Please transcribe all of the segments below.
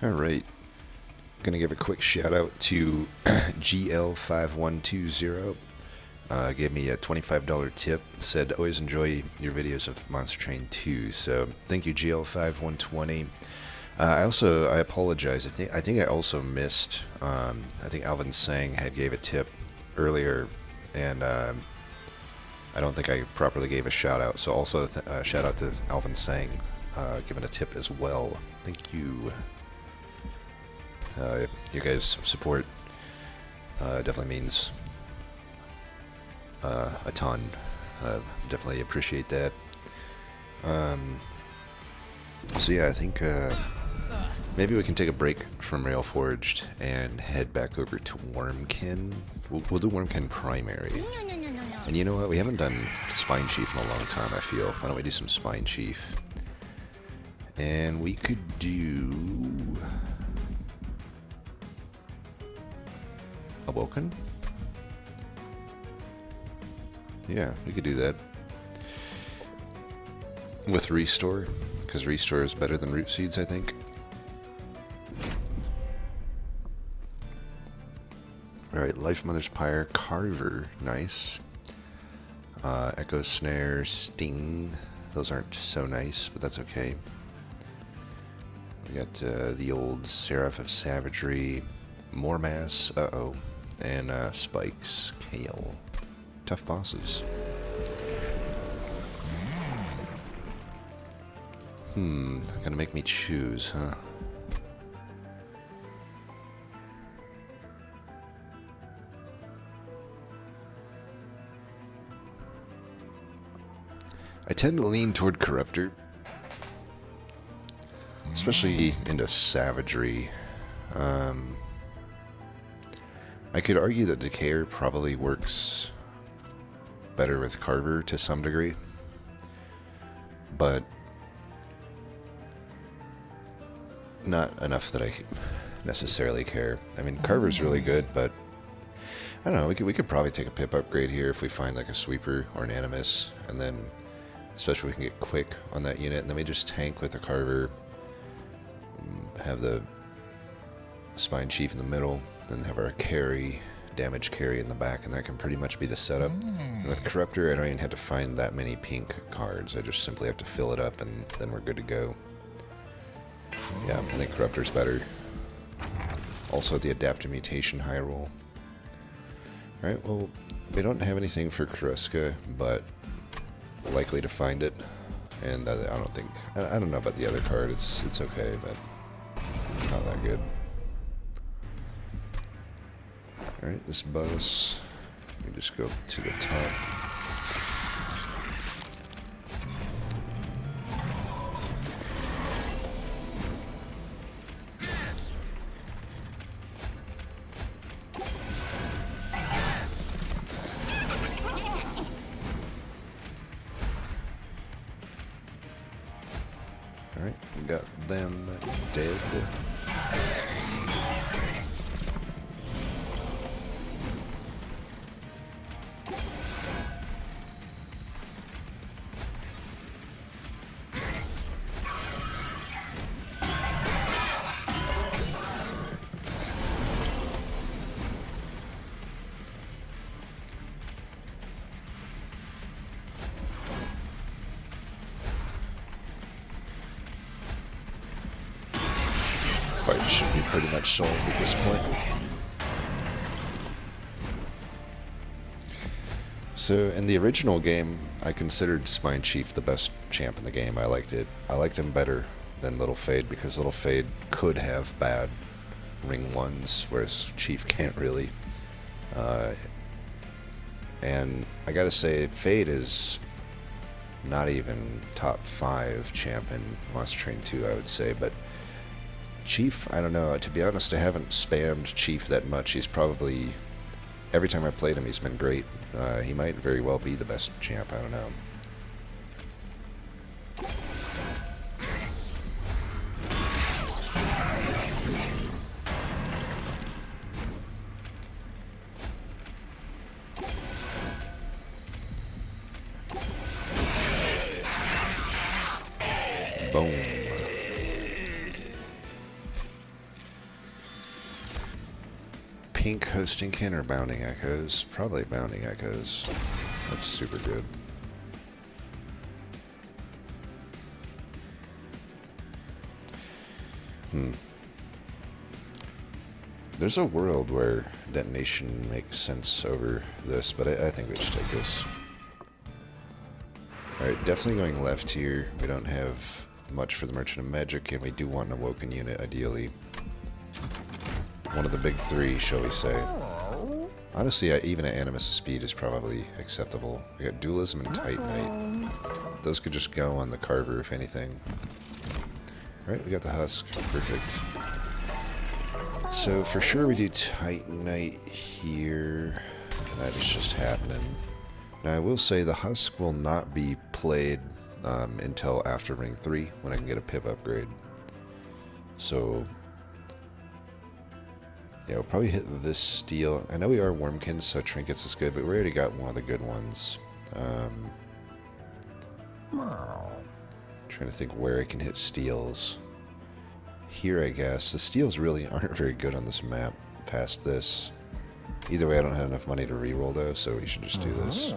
Alright, gonna give a quick shout out to GL5120. Gave me a $25 tip, said always enjoy your videos of Monster Train 2, so thank you GL5120. I apologize, I think I also missed, I think Alvin Sang had gave a tip earlier, and I don't think I properly gave a shout out, so also shout out to Alvin Sang, giving a tip as well. Thank you. You guys' support definitely means a ton. Definitely appreciate that. So yeah, I think maybe we can take a break from Railforged and head back over to Wormkin. We'll do Wormkin primary. And you know what? We haven't done Spinechief in a long time, I feel. Why don't we do some Spinechief? And we could do a Wilkin? Yeah, we could do that. With Restore, because Restore is better than Root Seeds, I think. Alright, Life Mother's Pyre, Carver, nice. Echo Snare, Sting, those aren't so nice, but that's okay. We got the old Seraph of Savagery, Mormass, and Spikes, Kale. Tough bosses. Gonna make me choose, huh? I tend to lean toward Corruptor. Especially into Savagery. I could argue that Decayer probably works better with Carver to some degree, but not enough that I necessarily care. I mean, Carver's really good, but I don't know, we could probably take a pip upgrade here if we find like a Sweeper or an Animus, and then especially we can get quick on that unit, and then we just tank with the Carver, have the Spinechief in the middle, then have our carry, damage carry in the back, and that can pretty much be the setup. And with Corruptor, I don't even have to find that many pink cards. I just simply have to fill it up, and then we're good to go. Yeah, I think Corruptor's better. Also, the Adaptive Mutation high roll. Alright, well, we don't have anything for Karuska, but we're likely to find it. And I don't know about the other card. It's okay, but not that good. Alright, this boss, we just go to the top. Alright, we got them dead. Fight should be pretty much solved at this point. So in the original game, I considered Spinechief the best champ in the game. I liked it. I liked him better than Little Fade because Little Fade could have bad ring ones, whereas Chief can't really. And I gotta say, Fade is not even top 5 champ in Monster Train 2, I would say, but Chief, I don't know. To be honest, I haven't spammed Chief that much. He's probably, every time I played him, he's been great. He might very well be the best champ, I don't know. Boom. pink hosting kin or bounding echoes? Probably bounding echoes. That's super good. There's a world where detonation makes sense over this, but I think we should take this. Alright, definitely going left here. We don't have much for the Merchant of Magic, and we do want an Awoken unit, ideally. One of the big three, shall we say. Honestly, even an Animus of Speed is probably acceptable. We got Dualism and Titanite. Those could just go on the Carver, if anything. Alright, we got the Husk. Perfect. So, for sure we do Titanite here. That is just happening. Now, I will say the Husk will not be played until after Ring 3, when I can get a pip upgrade. So, yeah, we'll probably hit this steel. I know we are Wormkins, so Trinkets is good, but we already got one of the good ones. Trying to think where I can hit steals. Here, I guess. The steals really aren't very good on this map past this. Either way, I don't have enough money to reroll though, so we should just do this.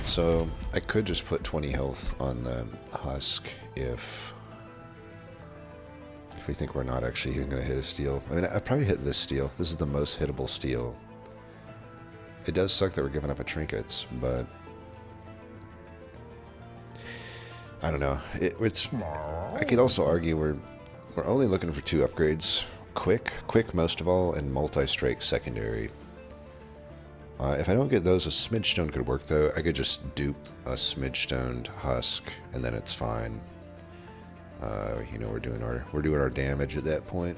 So, I could just put 20 health on the Husk if we think we're not actually even going to hit a steal. I mean, I'd probably hit this steal. This is the most hittable steal. It does suck that we're giving up a Trinkets, but I don't know. I could also argue we're only looking for 2 upgrades. Quick most of all, and multi-strike secondary. If I don't get those, a Smidge Stone could work though. I could just dupe a Smidge Stoned Husk, and then it's fine. You know, we're doing our damage at that point.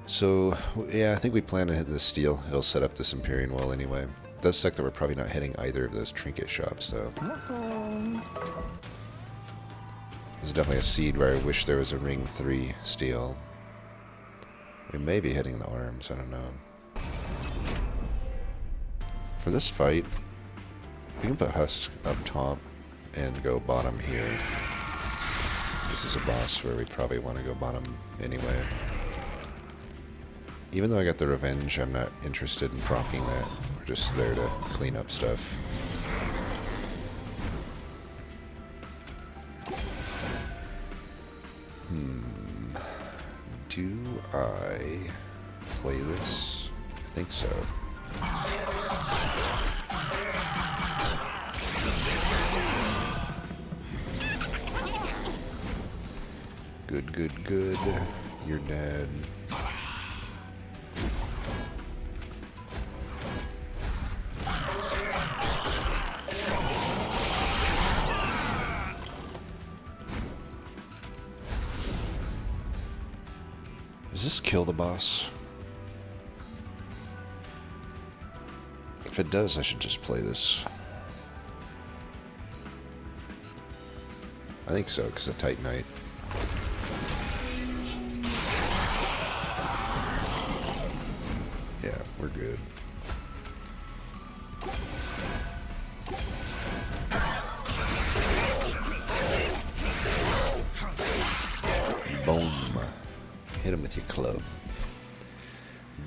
So yeah, I think we plan to hit this steel. It'll set up this Empyrean Well anyway. It does suck that we're probably not hitting either of those trinket shops though. There's definitely a seed where I wish there was a Ring 3 steel. We may be hitting the arms, I don't know. For this fight, we can put Husk up top and go bottom here. This is a boss where we probably want to go bottom anyway. Even though I got the revenge, I'm not interested in proccing that. We're just there to clean up stuff. Do I play this? I think so. Good. You're dead. Does this kill the boss? If it does, I should just play this. I think so, because of Titanite. Yeah, we're good. Boom. Hit him with your club.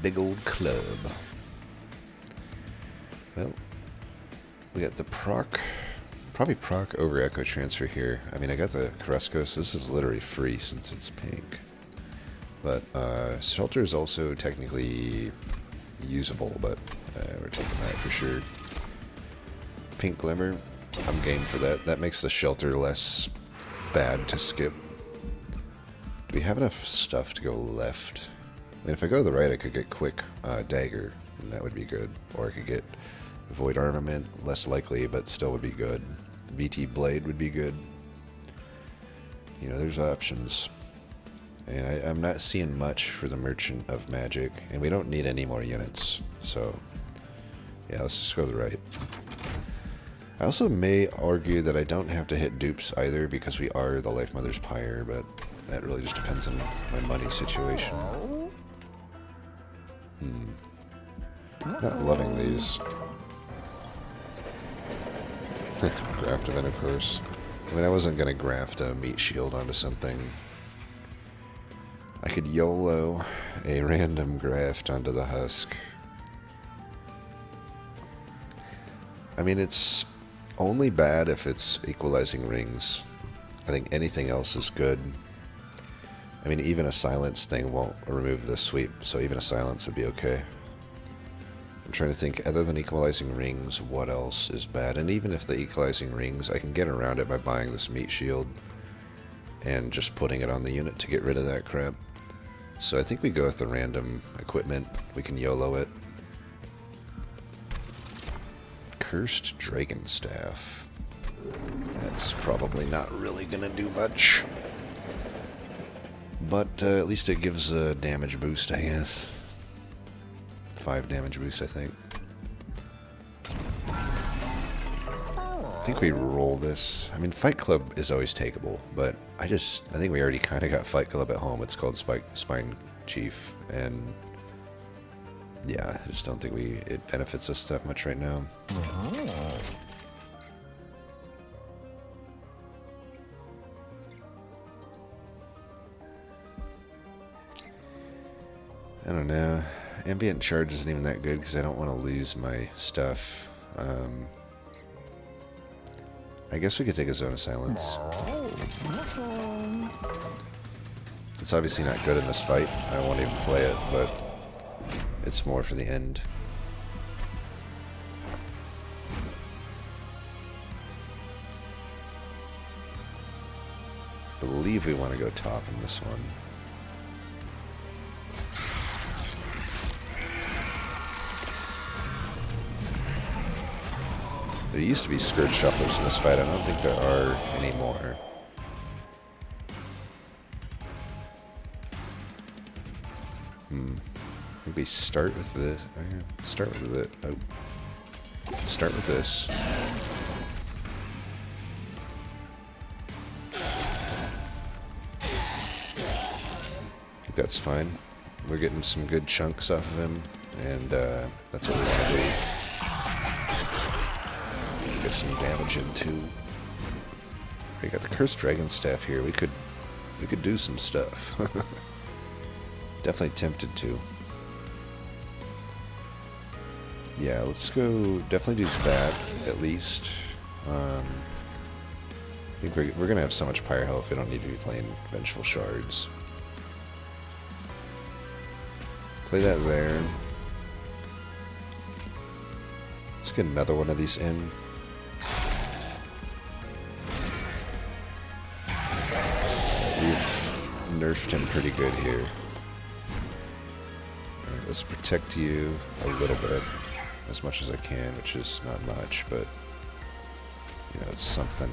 Big old club. Well, we got the proc. Probably proc over Echo Transfer here. I mean, I got the Carrasco, so this is literally free since it's pink. But Shelter is also technically usable, but we're taking that for sure. Pink Glimmer, I'm game for that. That makes the Shelter less bad to skip. Do we have enough stuff to go left? I mean, if I go to the right, I could get Quick Dagger, and that would be good. Or I could get Void Armament, less likely, but still would be good. VT Blade would be good. You know, there's options. And I'm not seeing much for the Merchant of Magic, and we don't need any more units. So, yeah, let's just go to the right. I also may argue that I don't have to hit dupes either, because we are the Life Mother's Pyre, but that really just depends on my money situation. Not loving these. Graft event, of course. I mean, I wasn't going to graft a meat shield onto something. I could YOLO a random graft onto the husk. I mean, it's only bad if it's equalizing rings. I think anything else is good. I mean, even a silence thing won't remove the sweep, so even a silence would be okay. I'm trying to think, other than equalizing rings, what else is bad? And even if the equalizing rings, I can get around it by buying this meat shield and just putting it on the unit to get rid of that crap. So I think we go with the random equipment. We can YOLO it. Cursed Dragon Staff. That's probably not really gonna do much. But at least it gives a damage boost, I guess. 5 damage boost, I think. I think we roll this. I mean, Fight Club is always takeable, but I think we already kind of got Fight Club at home. It's called Spinechief, and yeah, I just don't think it benefits us that much right now. I don't know. Ambient Charge isn't even that good because I don't want to lose my stuff. I guess we could take a Zone of Silence. It's obviously not good in this fight. I won't even play it, but it's more for the end. I believe we want to go top in this one. There used to be Scourge Shufflers in this fight. I don't think there are anymore. I think we start with this. Start with this. I think that's fine. We're getting some good chunks off of him, and that's what we want to do. Get some damage in too. We got the Cursed Dragon Staff here. We could do some stuff. Definitely tempted to. Yeah, let's go. Definitely do that at least. I think we're gonna have so much pyre health. We don't need to be playing Vengeful Shards. Play that there. Let's get another one of these in. We've nerfed him pretty good here. Alright, let's protect you a little bit, as much as I can, which is not much, but, you know, it's something.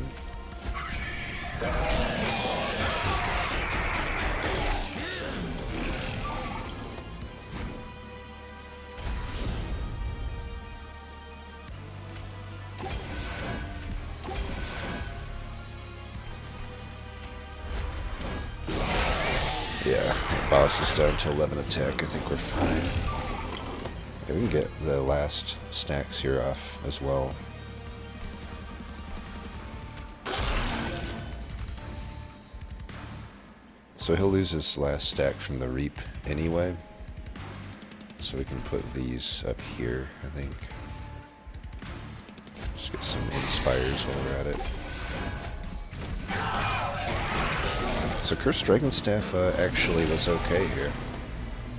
Yeah, boss is down to 11 attack. I think we're fine. Yeah, we can get the last stacks here off as well. So he'll lose his last stack from the Reap anyway. So we can put these up here, I think. Just get some Inspires while we're at it. So Cursed Dragon Staff actually was okay here.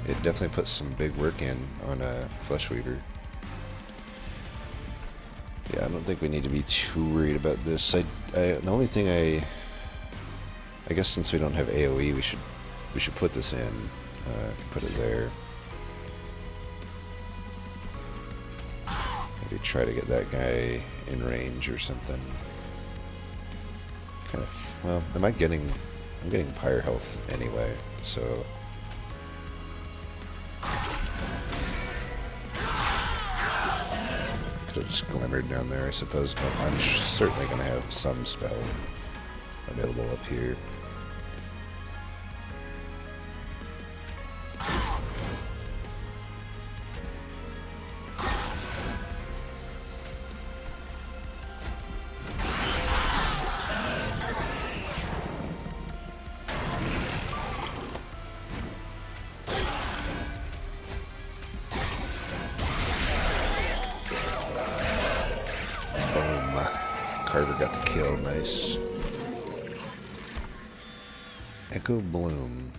It definitely put some big work in on Flesh Weaver. Yeah, I don't think we need to be too worried about this. The only thing I guess since we don't have AoE, we should put this in. Put it there. Maybe try to get that guy in range or something. Kind of. Well, I'm getting pyre health anyway, so. Could have just glimmered down there, I suppose, but I'm certainly going to have some spell available up here. Carver got the kill. Nice. Echo Bloom.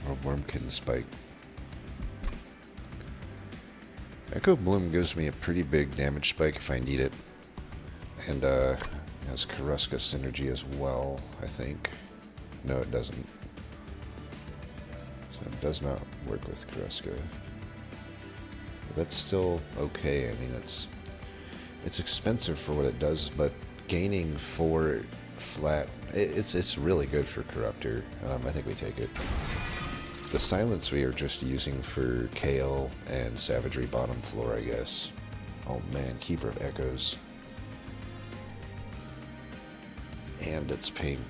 Or Wormkin Spike. Echo Bloom gives me a pretty big damage spike if I need it. And has Karuska synergy as well, I think. No, it doesn't. So it does not work with Karuska. But that's still okay. I mean, it's expensive for what it does, but gaining 4 flat, it's really good for Corruptor. I think we take it. The Silence we are just using for Kale and Savagery bottom floor, I guess. Oh man, Keeper of Echoes. And it's pink.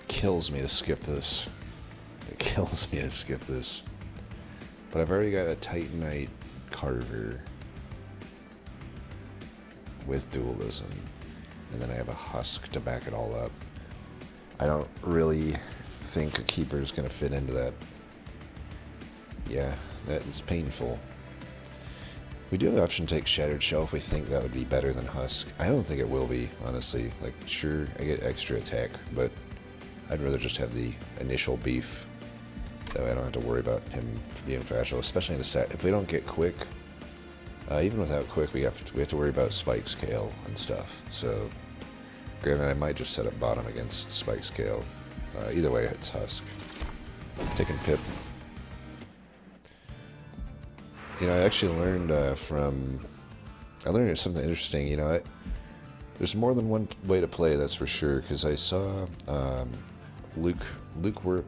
Kills me to skip this. It kills me to skip this. But I've already got a Titanite Carver with Dualism. And then I have a Husk to back it all up. I don't really think a Keeper is going to fit into that. Yeah, that is painful. We do have the option to take Shattered Shell if we think that would be better than Husk. I don't think it will be, honestly. Like, sure, I get extra attack, but I'd rather just have the initial beef. That way I don't have to worry about him being fragile, especially in a set. If we don't get quick, even without quick, we have to worry about Spike's Kale and stuff. So, granted, I might just set up bottom against Spike's Kale. Either way, it's Husk. Taking Pip. You know, I actually learned I learned something interesting. You know, there's more than one way to play, that's for sure. Because I saw Lukewarm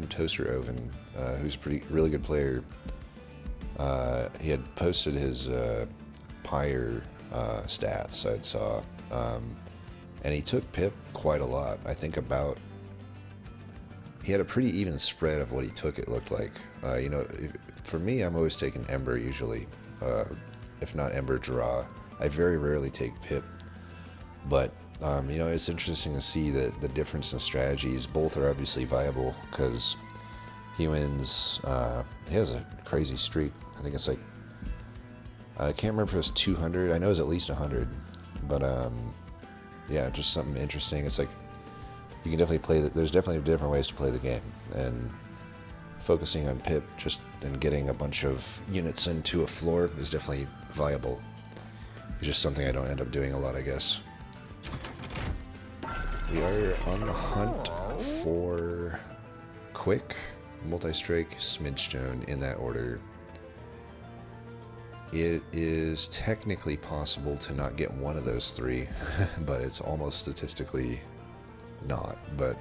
Toaster Oven, who's a really good player. He had posted his Pyre stats, I saw, and he took Pip quite a lot. I think he had a pretty even spread of what he took, it looked like. You know, for me, I'm always taking Ember usually. If not Ember, Draw. I very rarely take Pip. But, you know, it's interesting to see the difference in strategies. Both are obviously viable because he wins. He has a crazy streak. I think it's like, I can't remember if it was 200. I know it's at least 100. But, yeah, just something interesting. It's like, you can definitely play there's definitely different ways to play the game, and focusing on Pip and getting a bunch of units into a floor is definitely viable. It's just something I don't end up doing a lot, I guess. We are on the hunt for Quick, Multi-Strike, Smidgestone, in that order. It is technically possible to not get one of those 3, but it's almost statistically not. But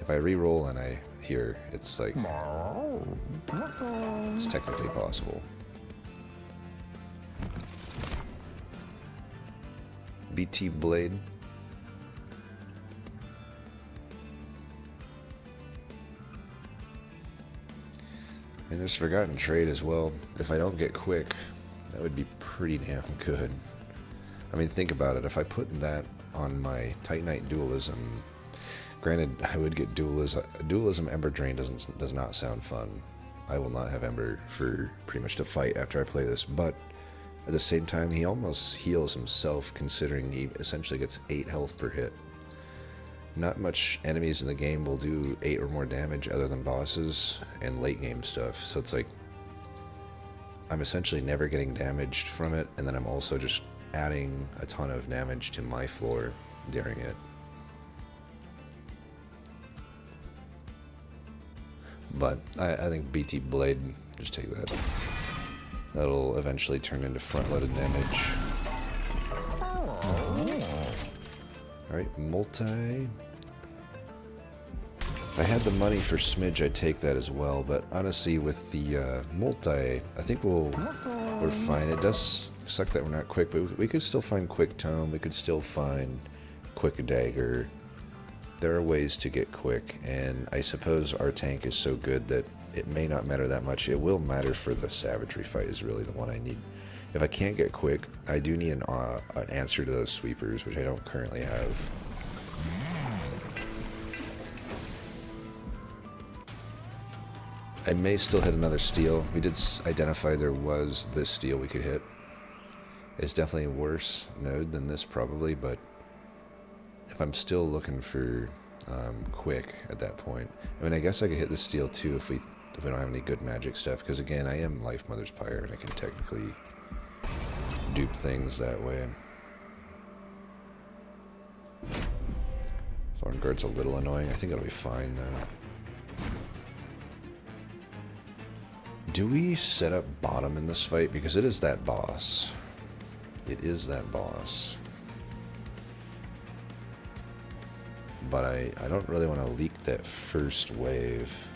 if I re-roll and I hear, it's like, it's technically possible. BT Blade. And there's Forgotten Trade as well. If I don't get Quick, that would be pretty damn good. I mean, think about it. If I put that on my Titanite Dualism, granted, I would get Dualism Ember Drain does not sound fun. I will not have Ember for pretty much to fight after I play this, but at the same time, he almost heals himself, considering he essentially gets 8 health per hit. Not much enemies in the game will do 8 or more damage other than bosses and late game stuff, so it's like, I'm essentially never getting damaged from it, and then I'm also just adding a ton of damage to my floor during it. But I think BT Blade, just take that. That'll eventually turn into front-loaded damage. Alright, multi. If I had the money for Smidge, I'd take that as well, but honestly, with the multi, I think we're fine. It does suck that we're not quick, but we could still find Quick Tome, we could still find Quick Dagger. There are ways to get quick, and I suppose our tank is so good that it may not matter that much. It will matter for the Savagery fight is really the one I need. If I can't get quick, I do need an answer to those sweepers, which I don't currently have. I may still hit another steal. We did identify there was this steal we could hit. It's definitely a worse node than this probably, but if I'm still looking for quick at that point, I mean, I guess I could hit this steal too if we don't have any good magic stuff, because again, I am Life Mother's Pyre and I can technically dupe things that way. Thorn Guard's a little annoying. I think it'll be fine though. Do we set up bottom in this fight? Because it is that boss. It is that boss. But I don't really want to leak that first wave.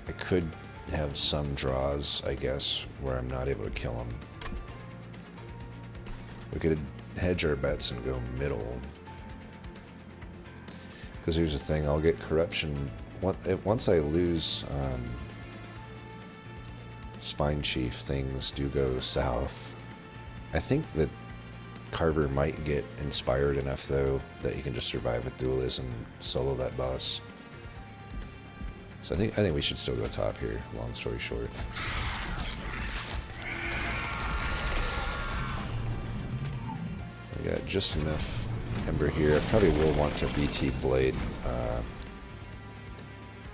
I could have some draws, I guess, where I'm not able to kill him. We could hedge our bets and go middle. Because here's the thing, I'll get corruption. Once I lose Spinechief, things do go south. I think that Carver might get inspired enough, though, that he can just survive with dualism, solo that boss. So I think we should still go top here, long story short. I got just enough Ember here. I probably will want to BT Blade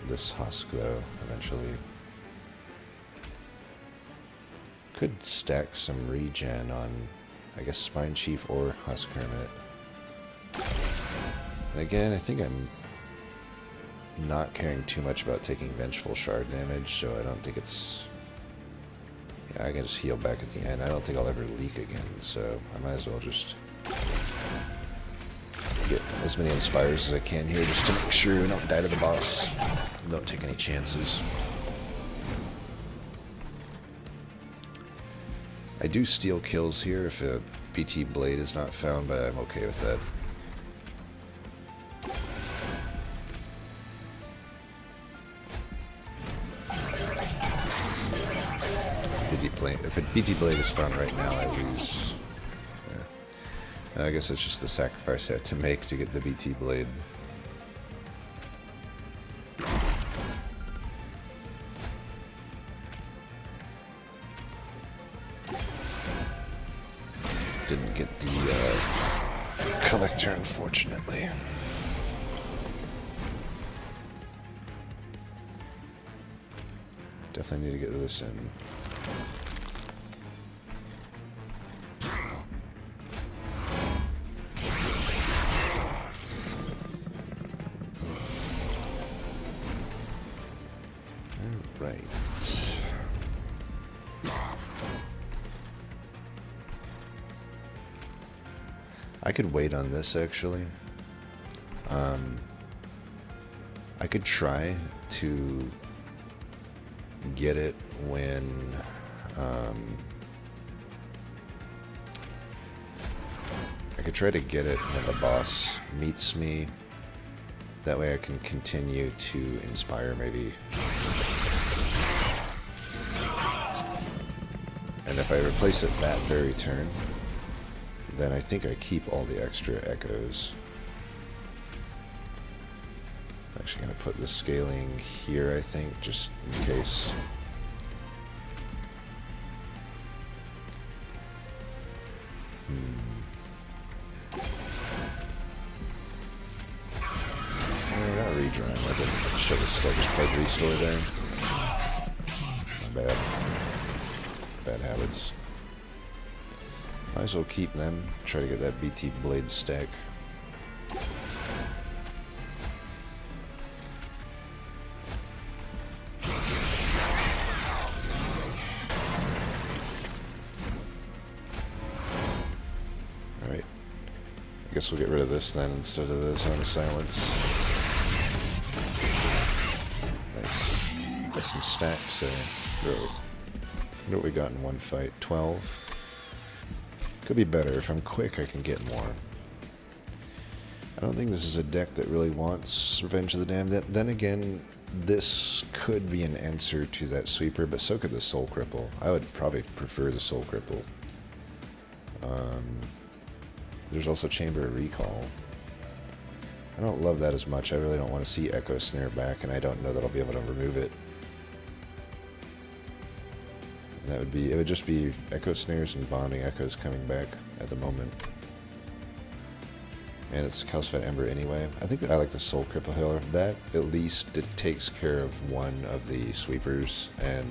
this Husk, though, eventually. Could stack some regen on, I guess, Spinechief or Husk Hermit. And again, I think I'm not caring too much about taking Vengeful Shard damage, so I don't think it's... Yeah, I can just heal back at the end. I don't think I'll ever leak again, so I might as well just get as many Inspires as I can here, just to make sure we don't die to the boss. Don't take any chances. I do steal kills here if a BT Blade is not found, but I'm okay with that. If a BT Blade is found right now, I lose. Yeah. I guess it's just the sacrifice I have to make to get the BT Blade. Didn't get the collector, unfortunately. Definitely need to get this in. Alright. I could wait on this, actually. I could try to get it when I could try to get it when the boss meets me. That way I can continue to inspire, maybe. And if I replace it that very turn, then I think I keep all the extra echoes. I'm actually going to put the scaling here, I think, just in case. Not redrawing. I should have still just played Restore there. My bad. Bad habits. Might as well keep them. Try to get that BT Blade stack. Alright. I guess we'll get rid of this then instead of the Zone of Silence. Nice. Got some stacks there. Really. I wonder what we got in one fight. 12. Could be better. If I'm quick, I can get more. I don't think this is a deck that really wants Revenge of the Damned. Then again, this could be an answer to that sweeper, but so could the Soul Cripple. I would probably prefer the Soul Cripple. There's also Chamber of Recall. I don't love that as much. I really don't want to see Echo Snare back, and I don't know that I'll be able to remove it. That would be, it would just be Echo Snares and Bonding Echoes coming back at the moment. And it's Calcified Ember anyway. I think that I like the Soul Cripple Healer. That, at least, it takes care of one of the sweepers, and,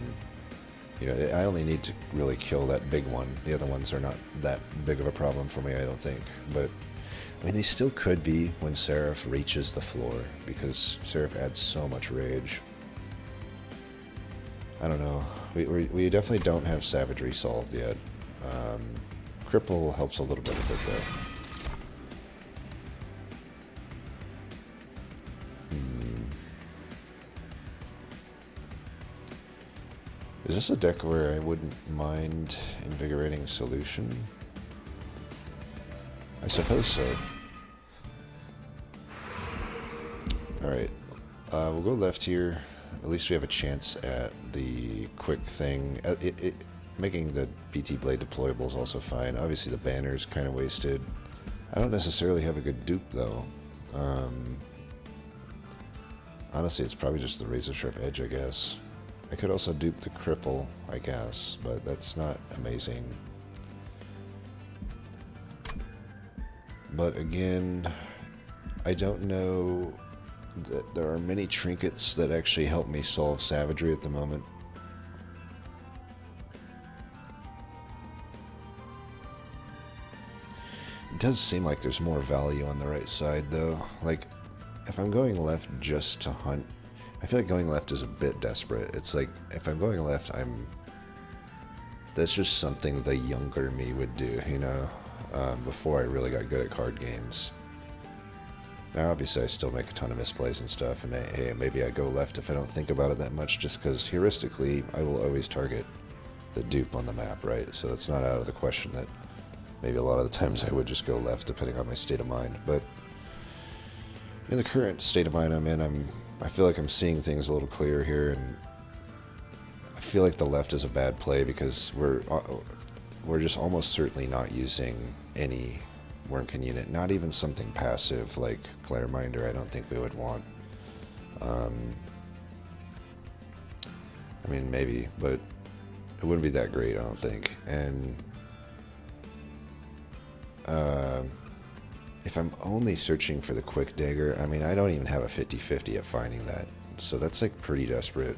you know, I only need to really kill that big one. The other ones are not that big of a problem for me, I don't think. But, I mean, they still could be when Seraph reaches the floor, because Seraph adds so much rage. I don't know. We definitely don't have Savagery solved yet. Cripple helps a little bit with it, though. Is this a deck where I wouldn't mind Invigorating Solution? I suppose so. Alright, we'll go left here. At least we have a chance at the quick thing. Making the BT Blade deployable is also fine. Obviously the banner's kind of wasted. I don't necessarily have a good dupe though. Honestly, it's probably just the Razor Sharp Edge, I guess. I could also dupe the Cripple, I guess, but that's not amazing. But again, I don't know that there are many trinkets that actually help me solve Savagery at the moment. It does seem like there's more value on the right side, though. Like, if I'm going left just to hunt, I feel like going left is a bit desperate. It's like, if I'm going left, that's just something the younger me would do, you know, before I really got good at card games. Now, obviously, I still make a ton of misplays and stuff, and hey, maybe I go left if I don't think about it that much, just because heuristically, I will always target the dupe on the map, right? So it's not out of the question that maybe a lot of the times I would just go left, depending on my state of mind. But in the current state of mind I'm in, I feel like I'm seeing things a little clearer here, and I feel like the left is a bad play because we're just almost certainly not using any Wormkin unit, not even something passive like Clareminder. I don't think we would want. I mean, maybe, but it wouldn't be that great, I don't think. And if I'm only searching for the Quick Dagger, I mean, I don't even have a 50-50 at finding that. So that's like pretty desperate.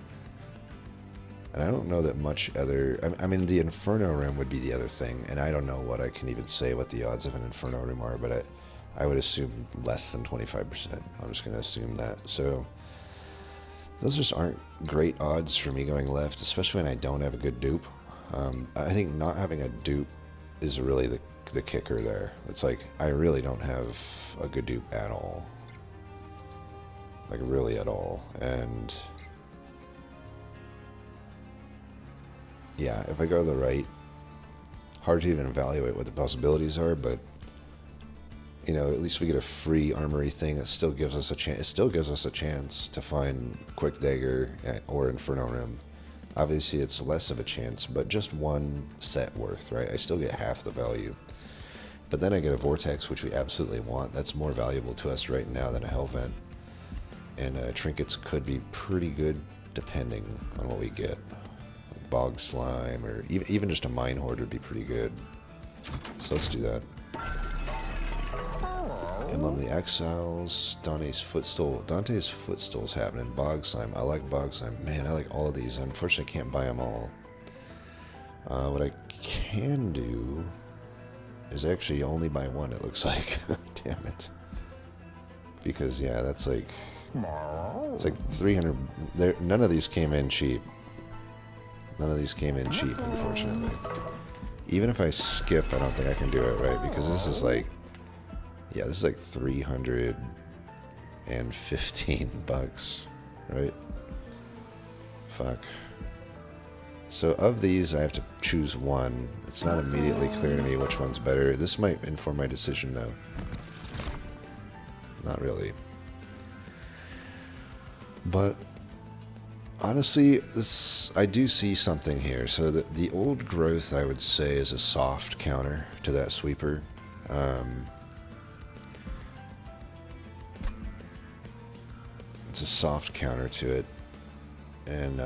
And I don't know that much other... I mean, the Inferno Room would be the other thing. And I don't know what I can even say what the odds of an Inferno Room are, but I would assume less than 25%. I'm just going to assume that. So those just aren't great odds for me going left, especially when I don't have a good dupe. I think not having a dupe is really the kicker there. It's like, I really don't have a good dupe at all. Like, really at all. And yeah, if I go to the right, hard to even evaluate what the possibilities are, but you know, at least we get a free armory thing that still gives us a chance. It still gives us a chance to find Quick Dagger or Inferno Rim. Obviously, it's less of a chance, but just one set worth, right? I still get half the value. But then I get a Vortex, which we absolutely want. That's more valuable to us right now than a Hellvent. And trinkets could be pretty good depending on what we get. Like Bog Slime, or even just a Mine Horde would be pretty good. So let's do that. Emblem of the Exiles, Dante's Footstool. Dante's Footstool's happening. Bog Slime. I like Bog Slime. Man, I like all of these. Unfortunately, I can't buy them all. What I can do is actually only buy one, it looks like. Damn it. Because, yeah, that's like... It's like 300... None of these came in cheap. None of these came in cheap, unfortunately. Even if I skip, I don't think I can do it, right? Because this is like... Yeah, this is like 315 bucks, right? Fuck. So of these, I have to choose one. It's not immediately clear to me which one's better. This might inform my decision, though. Not really. But honestly, I do see something here. So the Old Growth, I would say, is a soft counter to that sweeper. it's a soft counter to it. And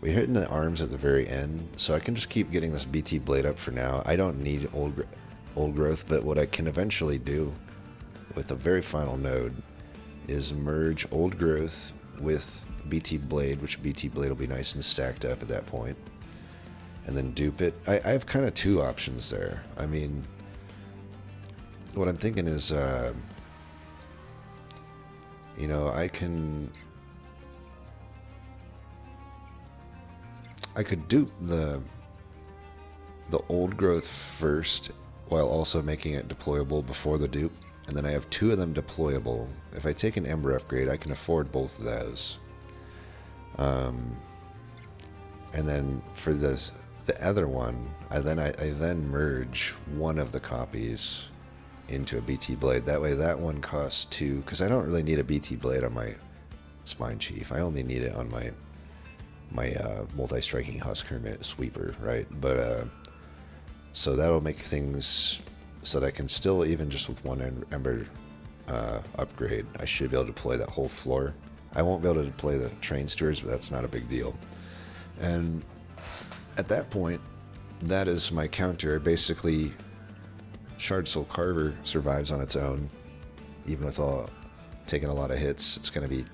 we're hitting the arms at the very end, so I can just keep getting this BT blade up for now. I don't need old growth, but what I can eventually do with the very final node is merge old growth with BT blade, which BT blade will be nice and stacked up at that point, and then dupe it. I have kind of two options there. I mean, what I'm thinking is, you know, I could dupe the old growth first while also making it deployable before the dupe, and then I have two of them deployable. If I take an Ember upgrade, I can afford both of those. And then for the other one, I then merge one of the copies into a BT blade. That way that one costs 2, because I don't really need a BT blade on my Spinechief. I only need it on my multi-striking Husk Hermit sweeper, right? But so that'll make things so that I can still, even just with one Ember upgrade, I should be able to deploy that whole floor. I won't be able to deploy the train stewards, but that's not a big deal. And at that point, that is my counter. Basically, Shard Soul Carver survives on its own, even with taking a lot of hits. It's going to be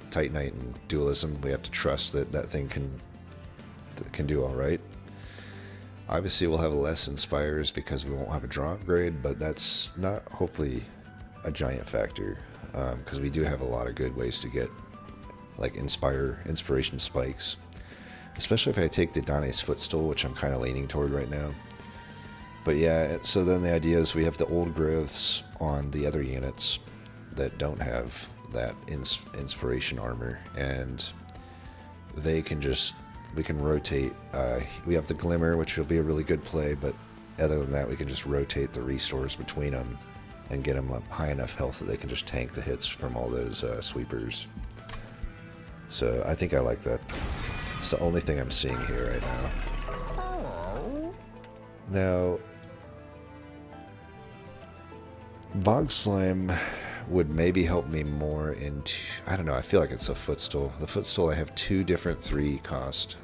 Titanite and Dualism. We have to trust that that thing can do all right. Obviously, we'll have less Inspires because we won't have a draw upgrade, but that's not hopefully a giant factor, because we do have a lot of good ways to get like inspiration spikes, especially if I take the Dane's Footstool, which I'm kind of leaning toward right now. But yeah, so then the idea is we have the old growths on the other units that don't have that inspiration armor, and we can rotate. We have the Glimmer, which will be a really good play, but other than that, we can just rotate the restores between them and get them up high enough health that they can just tank the hits from all those sweepers. So I think I like that. It's the only thing I'm seeing here right now. Now, Bog Slime would maybe help me more into, I don't know, I feel like it's a Footstool. The Footstool, I have 2 different 3-cost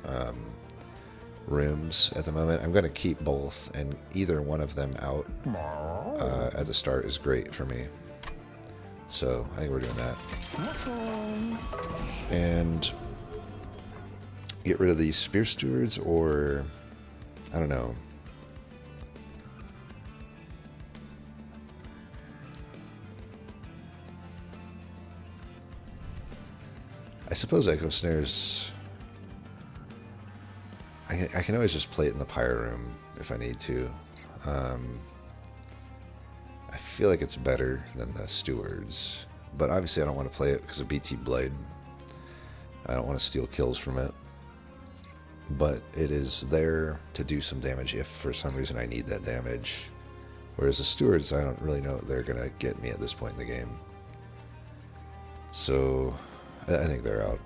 rooms at the moment. I'm going to keep both, and either one of them out at the start is great for me. So I think we're doing that. And get rid of these Spear Stewards, or I don't know. I suppose Echo Snares, I can always just play it in the Pyre Room if I need to. I feel like it's better than the Stewards, but obviously I don't want to play it because of BT Blade. I don't want to steal kills from it, but it is there to do some damage if for some reason I need that damage. Whereas the Stewards, I don't really know what they're going to get me at this point in the game. So I think they're out.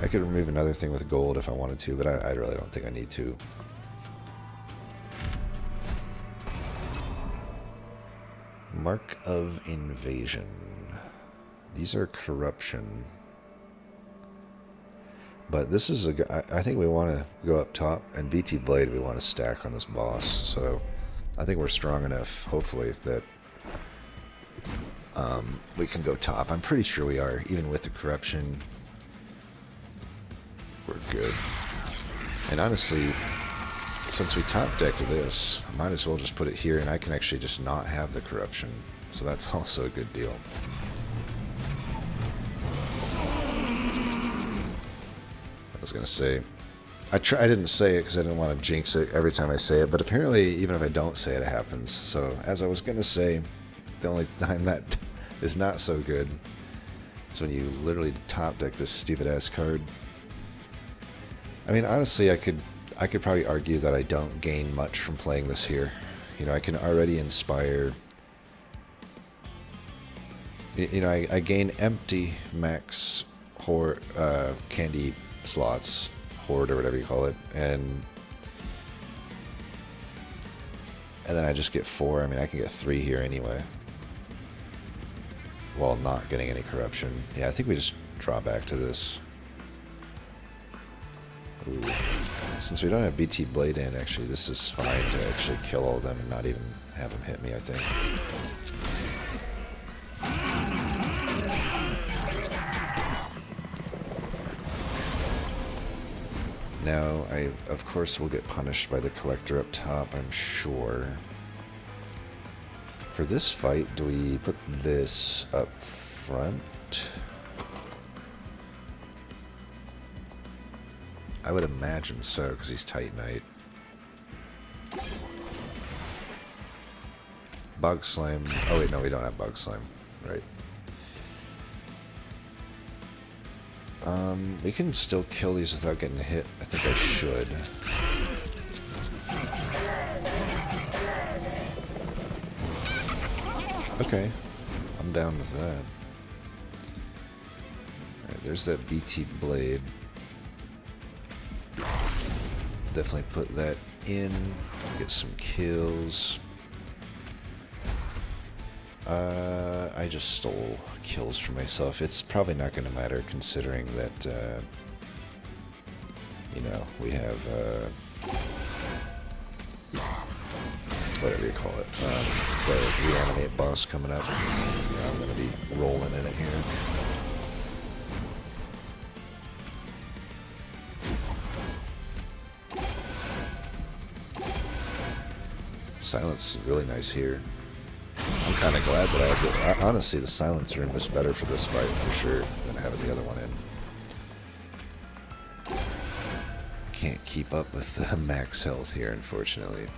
I could remove another thing with gold if I wanted to, but I really don't think I need to. Mark of Invasion. These are corruption. But this is I think we want to go up top, and BT Blade we want to stack on this boss. So I think we're strong enough, hopefully, that we can go top. I'm pretty sure we are, even with the corruption. We're good. And honestly, since we top decked this, I might as well just put it here, and I can actually just not have the corruption. So that's also a good deal. I was going to say, I didn't say it because I didn't want to jinx it every time I say it, but apparently even if I don't say it, it happens. So as I was going to say, the only time that is not so good is when you literally top deck this stupid ass card. I mean, honestly, I could probably argue that I don't gain much from playing this here. You know, I can already inspire. You know, I gain empty max candy slots, horde or whatever you call it, and And then I just get 4. I mean, I can get 3 here anyway. While not getting any corruption. Yeah, I think we just draw back to this. Ooh. Since we don't have BT Blade in, actually, this is fine to actually kill all of them and not even have them hit me, I think. Now, I, of course, will get punished by the Collector up top, I'm sure. For this fight, do we put this up front? I would imagine so, because he's Titanite. Bug Slime. Oh wait, no, we don't have Bug Slime. Right. We can still kill these without getting hit. I think I should. Okay. I'm down with that. Alright, there's that BT Blade. Definitely put that in. Get some kills. I just stole kills for myself. It's probably not going to matter considering that, you know, we have, whatever you call it, the reanimate boss coming up. I'm going to be rolling in it here. Silence is really nice here. I'm kind of glad that I have the... Honestly, the silence room was better for this fight, for sure, than having the other one in. Can't keep up with the max health here, unfortunately.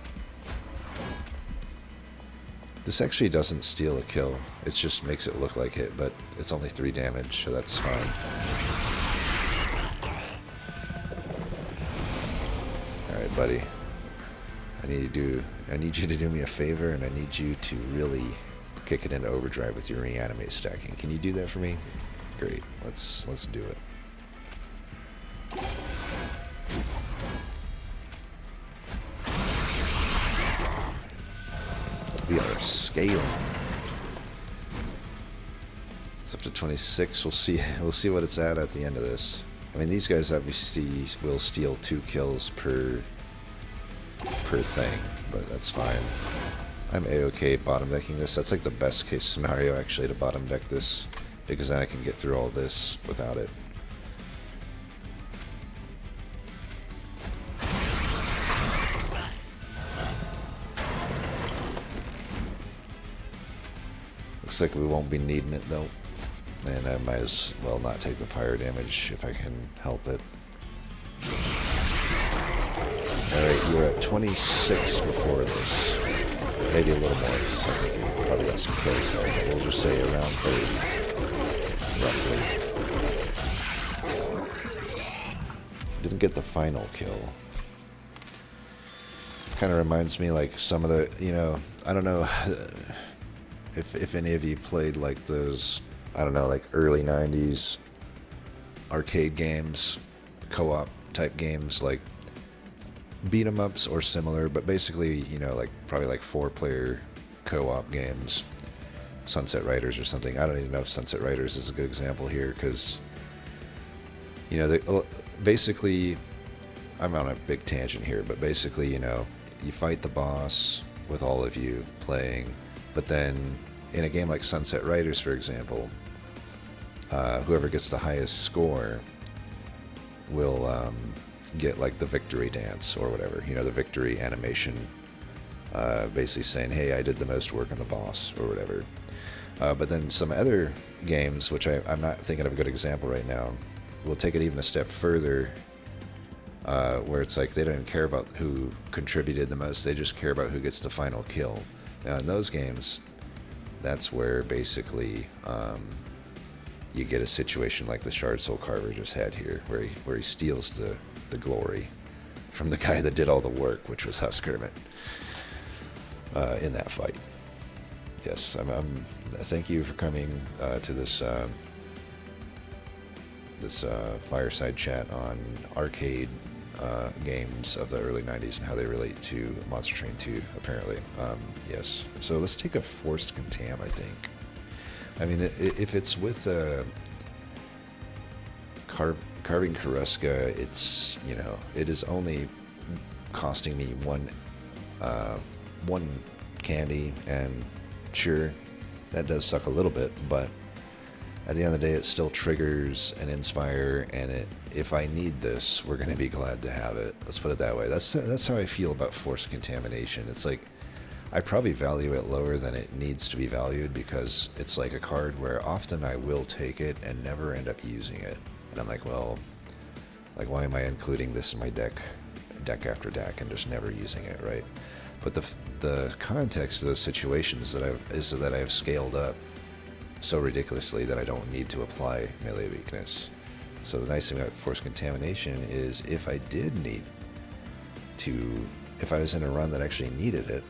This actually doesn't steal a kill. It just makes it look like it, but it's only 3 damage, so that's fine. Alright, buddy. I need you to do me a favor, and I need you to really kick it into overdrive with your reanimate stacking. Can you do that for me? Great. Let's do it. We are scaling. It's up to 26. We'll see what it's at the end of this. I mean, these guys obviously will steal 2 kills per thing, but that's fine. I'm a-okay bottom decking this. That's like the best case scenario actually to bottom deck this, because then I can get through all this without it. Looks like we won't be needing it though, and I might as well not take the fire damage if I can help it. Alright, you were at 26 before this. Maybe a little more, because I think you probably got some kills, so we'll just say around 30, roughly. Didn't get the final kill. Kind of reminds me like some of the, you know, I don't know if any of you played like those, I don't know, like early 90s arcade games, co-op type games, like beat 'em ups or similar, but basically, you know, like probably like 4-player co-op games, Sunset Riders or something. I don't even know if Sunset Riders is a good example here, because, you know, basically, I'm on a big tangent here, but basically, you know, you fight the boss with all of you playing, but then in a game like Sunset Riders, for example, whoever gets the highest score will get like the victory dance or whatever, you know, the victory animation, basically saying, hey, I did the most work on the boss or whatever. But then some other games, which I'm not thinking of a good example right now, will take it even a step further, where it's like they don't even care about who contributed the most, they just care about who gets the final kill. Now in those games, that's where basically you get a situation like the Shard Soul Carver just had here, where he steals the glory from the guy that did all the work, which was Huskermit, in that fight. Yes, thank you for coming to this fireside chat on arcade games of the early 90s and how they relate to Monster Train 2, apparently. Yes. So let's take a forced contam, I think. I mean, if it's with carving Karuska, it's, you know, it is only costing me one candy, and sure, that does suck a little bit, but at the end of the day, it still triggers an Inspire, and if I need this, we're going to be glad to have it. Let's put it that way. That's how I feel about Forced Contamination. It's like, I probably value it lower than it needs to be valued, because it's like a card where often I will take it and never end up using it. And I'm like, well, like, why am I including this in my deck after deck and just never using it, right? But the context of those situations is that I have scaled up so ridiculously that I don't need to apply melee weakness. So the nice thing about Forced Contamination is if I did need to, if I was in a run that actually needed it,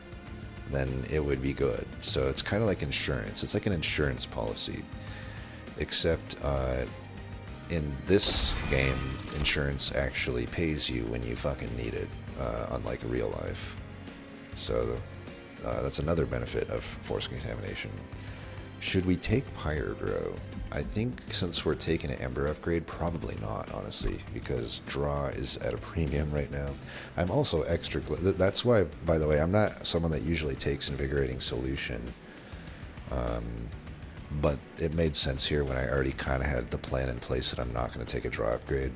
then it would be good. So it's kind of like insurance. It's like an insurance policy, except in this game, insurance actually pays you when you fucking need it, unlike real life. So that's another benefit of Forced Contamination. Should we take Pyrogrow? I think since we're taking an Ember upgrade, probably not, honestly, because draw is at a premium right now. I'm also extra... That's why, by the way, I'm not someone that usually takes Invigorating Solution. But it made sense here when I already kind of had the plan in place that I'm not going to take a draw upgrade,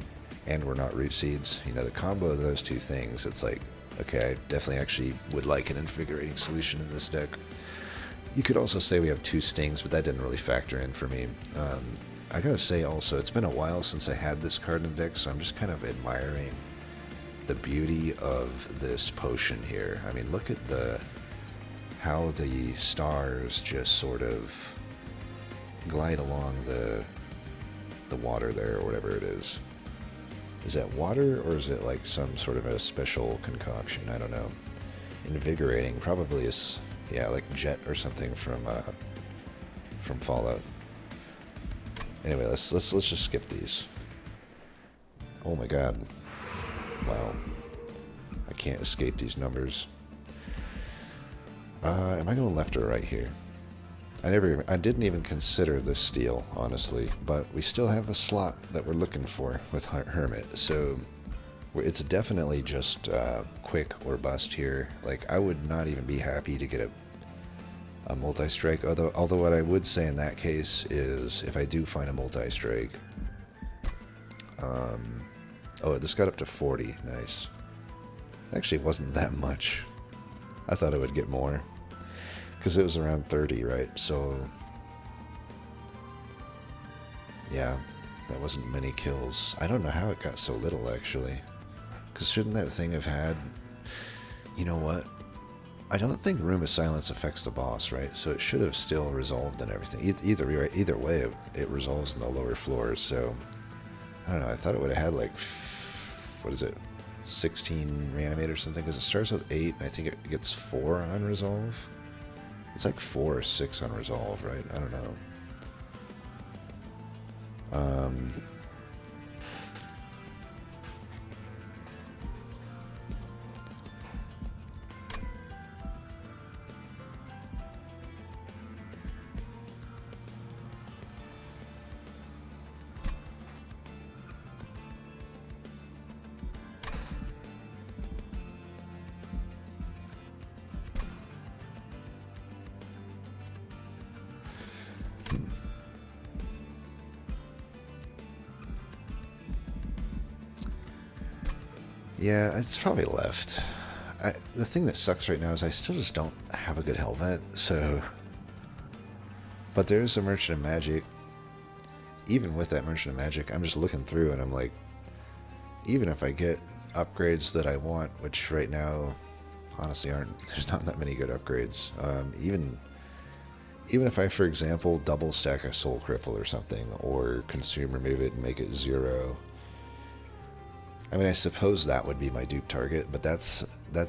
and we're not Root Seeds. You know, the combo of those two things, it's like, okay, I definitely actually would like an Invigorating Solution in this deck. You could also say we have 2 Stings, but that didn't really factor in for me. I gotta say also, it's been a while since I had this card in the deck, so I'm just kind of admiring the beauty of this potion here. I mean, look at how the stars just sort of glide along the water there, or whatever it is. Is that water, or is it like some sort of a special concoction? I don't know. Invigorating probably is, yeah, like Jet or something from Fallout. Anyway, let's just skip these. Oh my god. Wow. I can't escape these numbers. Am I going left or right here? I didn't even consider this steal, honestly, but we still have a slot that we're looking for with Hermit, so it's definitely just quick or bust here. Like, I would not even be happy to get a multi-strike, although what I would say in that case is if I do find a multi-strike, oh, this got up to 40, nice. Actually, it wasn't that much. I thought it would get more, because it was around 30, right? So, yeah, that wasn't many kills. I don't know how it got so little, actually, because shouldn't that thing have had, you know what? I don't think Room of Silence affects the boss, right? So it should have still resolved and everything. Either way, it resolves in the lower floors. So I don't know. I thought it would have had like, what is it, 16 reanimate or something? Because it starts with 8, and I think it gets 4 on resolve. It's like 4 or 6 on resolve, right? I don't know. Yeah, it's probably left. The thing that sucks right now is I still just don't have a good Helvet, so... But there's a Merchant of Magic. Even with that Merchant of Magic, I'm just looking through and I'm like, even if I get upgrades that I want, which right now, honestly, there's not that many good upgrades. Even if I, for example, double stack a Soul Cripple or something, or consume, remove it, and make it 0... I mean, I suppose that would be my dupe target, but that's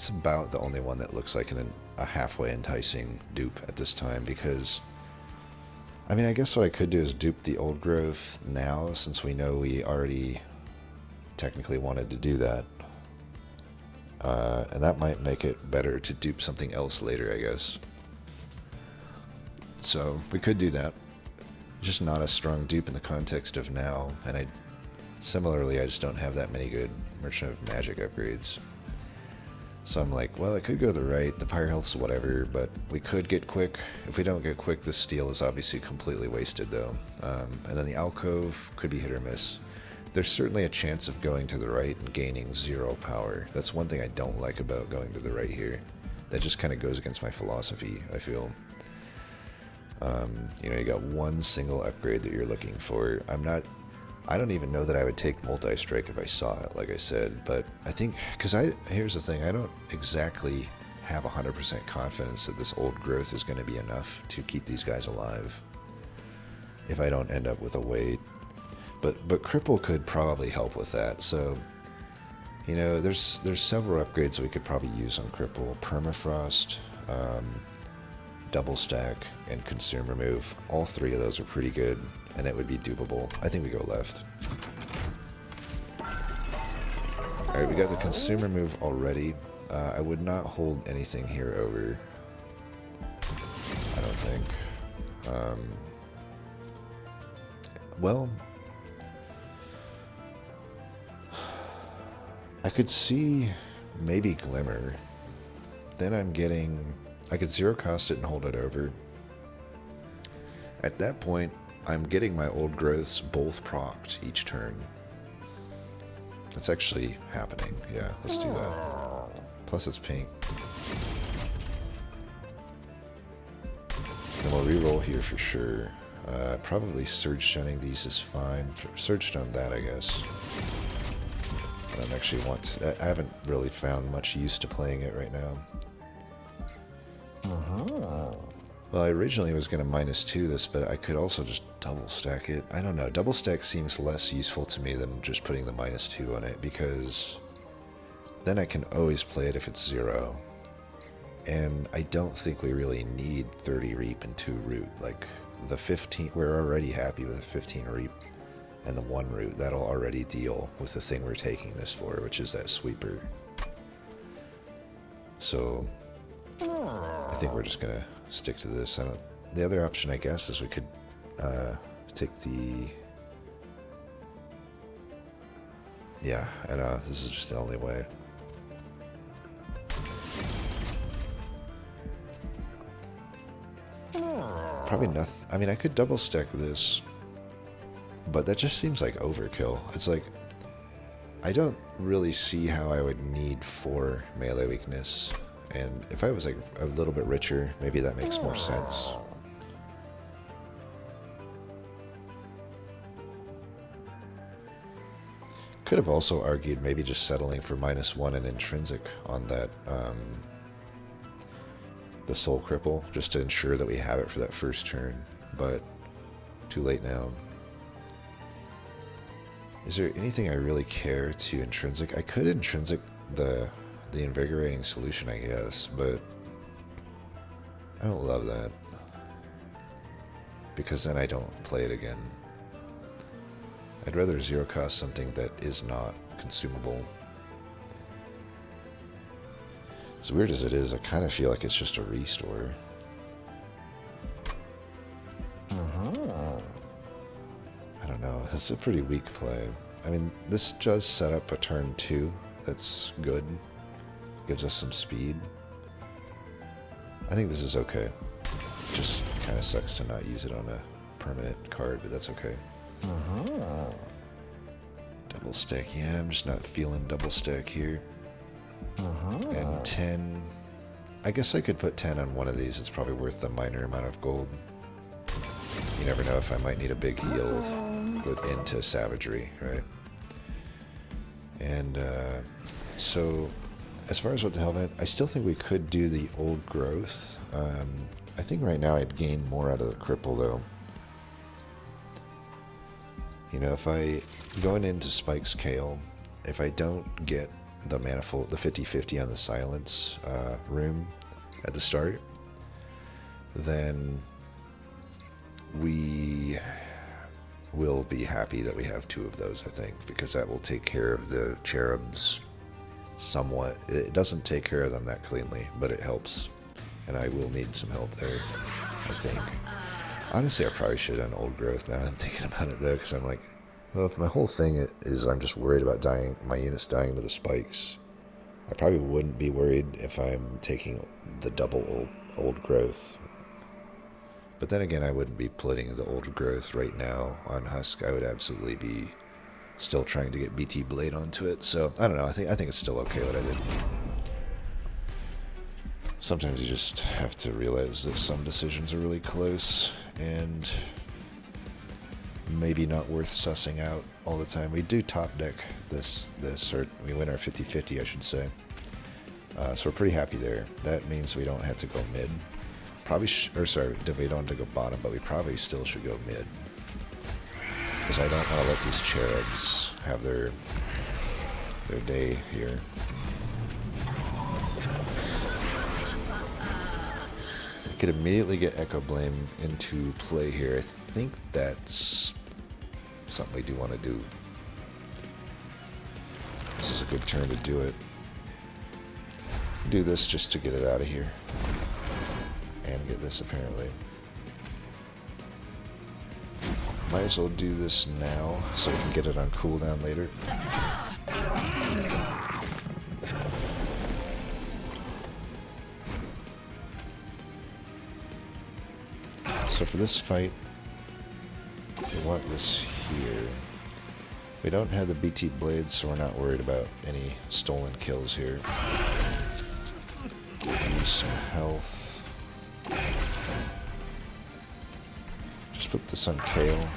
about the only one that looks like a halfway enticing dupe at this time, because, I mean, I guess what I could do is dupe the Old Growth now, since we know we already technically wanted to do that. And that might make it better to dupe something else later, I guess. So we could do that. Just not a strong dupe in the context of now, and similarly, I just don't have that many good Merchant of Magic upgrades. So I'm like, well, it could go to the right, the Pyre Health's whatever, but we could get quick. If we don't get quick, the steel is obviously completely wasted, though. And then the Alcove could be hit or miss. There's certainly a chance of going to the right and gaining 0 power. That's one thing I don't like about going to the right here. That just kind of goes against my philosophy, I feel. You got one single upgrade that you're looking for. I don't even know that I would take multi-strike if I saw it, like I said, but I think, here's the thing, I don't exactly have 100% confidence that this old growth is going to be enough to keep these guys alive if I don't end up with a weight. But cripple could probably help with that, so, there's several upgrades we could probably use on cripple. Permafrost, double stack, and consume remove. All 3 of those are pretty good, and it would be dupable. I think we go left. Alright, we got the consume remove already. I would not hold anything here over. I don't think. Well, I could see maybe Glimmer. Then I could 0 cost it and hold it over. At that point, I'm getting my old growths both procced each turn. That's actually happening. Yeah, let's do that. Plus it's pink. And we'll reroll here for sure. Probably Surge Stoning these is fine. Surge Stone that, I guess. I don't actually I haven't really found much use to playing it right now. Well, I originally was going to -2 this, but I could also just double stack it. I don't know. Double stack seems less useful to me than just putting the -2 on it, because then I can always play it if it's 0. And I don't think we really need 30 Reap and 2 Root. Like, the 15, we're already happy with the 15 Reap and the 1 Root. That'll already deal with the thing we're taking this for, which is that Sweeper. So I think we're just gonna stick to this. The other option, I guess, is we could take the... Yeah, I know, this is just the only way. Probably nothing. I mean, I could double stack this, but that just seems like overkill. It's like, I don't really see how I would need 4 melee weakness. And if I was like a little bit richer, maybe that makes more sense. Could have also argued maybe just settling for -1 and intrinsic on that, the soul cripple, just to ensure that we have it for that first turn, but too late now. Is there anything I really care to intrinsic? I could intrinsic the invigorating solution, I guess, but I don't love that, because then I don't play it again. I'd rather 0 cost something that is not consumable. As weird as it is, I kind of feel like it's just a restore. I don't know, it's a pretty weak play. I mean, this does set up a turn 2 that's good. Gives us some speed. I think this is okay. Just kind of sucks to not use it on a permanent card, but that's okay. Double stack, yeah, I'm just not feeling double stack here. And 10, I guess I could put 10 on one of these. It's probably worth the minor amount of gold. You never know if I might need a big heal with into savagery, right? And so, as far as what the hell meant, I still think we could do the old growth. I think right now I'd gain more out of the cripple, though. You know, if I, going into Spike's Kale, if I don't get the manifold, the 50-50 on the silence room at the start, then we will be happy that we have 2 of those, I think, because that will take care of the cherubs somewhat. It doesn't take care of them that cleanly, but it helps. And I will need some help there, I think. Honestly, I probably should have done old growth now that I'm thinking about it, though, because I'm like, well, if my whole thing is I'm just worried about my units dying to the spikes, I probably wouldn't be worried if I'm taking the double old growth. But then again, I wouldn't be putting the old growth right now on Husk. I would absolutely be still trying to get BT Blade onto it. So, I don't know. I think it's still okay what I did. Sometimes you just have to realize that some decisions are really close and maybe not worth sussing out all the time. We do top deck this, or we win our 50-50, I should say. So we're pretty happy there. That means we don't have to go mid. Probably, we don't have to go bottom, but we probably still should go mid. Because I don't want to let these cherubs have their day here. We could immediately get Echo Blame into play here. I think that's something we do want to do. This is a good turn to do it. Do this just to get it out of here. And get this, apparently. Might as well do this now, so we can get it on cooldown later. So for this fight, we want this here. We don't have the BT Blade, so we're not worried about any stolen kills here. Give you some health. Just put this on Kale.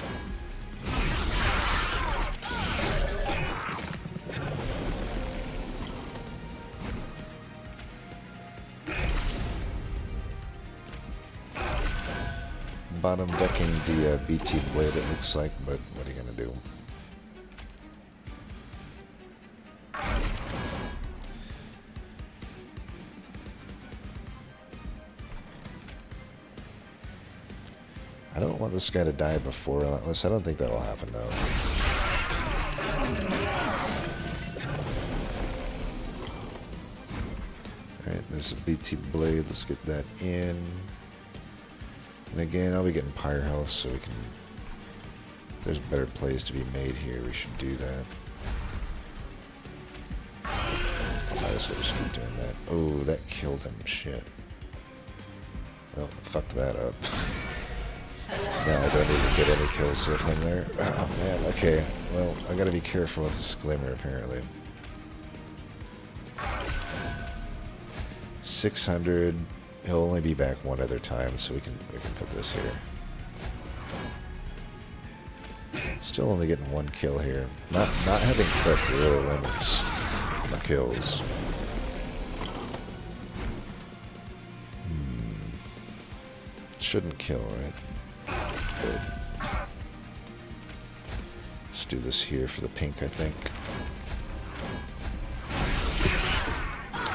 Bottom decking the BT Blade, it looks like, but what are you going to do? I don't want this guy to die before Relentless. I don't think that'll happen, though. Alright, there's a BT Blade. Let's get that in. And again, I'll be getting Pyre Health, so we can... If there's better plays to be made here, we should do that. Might as well just keep doing that. Oh, that killed him. Shit. Well, fucked that up. Now I don't even get any kills with him there. Oh man, okay. Well, I gotta be careful with this Glimmer, apparently. 600. He'll only be back one other time, so we can put this here. Still only getting one kill here. Not having prep really limits my kills. Shouldn't kill, right? Good. Let's do this here for the pink, I think.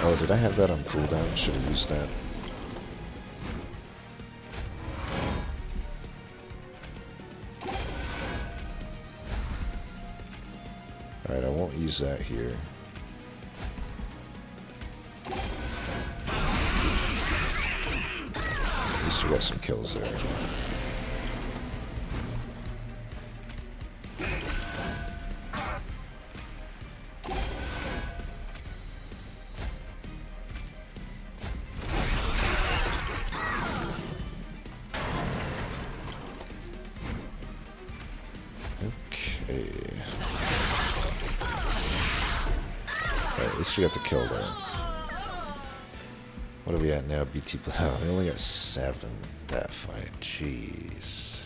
Oh, did I have that on cooldown? Should have used that. Alright, I won't use that here. At least we got some kills there. Alright, at least we got the kill there. What are we at now? BT Plow. We only got 7 that fight. Jeez.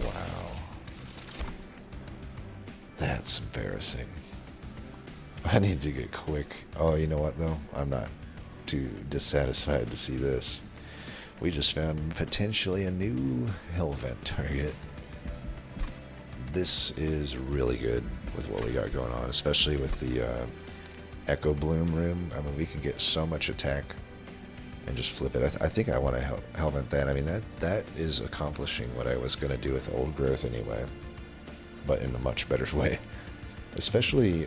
Wow. That's embarrassing. I need to get quick. Oh, you know what though? I'm not too dissatisfied to see this. We just found potentially a new Hellvent target. This is really good with what we got going on, especially with the Echo Bloom room. I mean, we can get so much attack and just flip it. I think I want to Hellvent that. I mean, that is accomplishing what I was going to do with Old Growth anyway, but in a much better way. Especially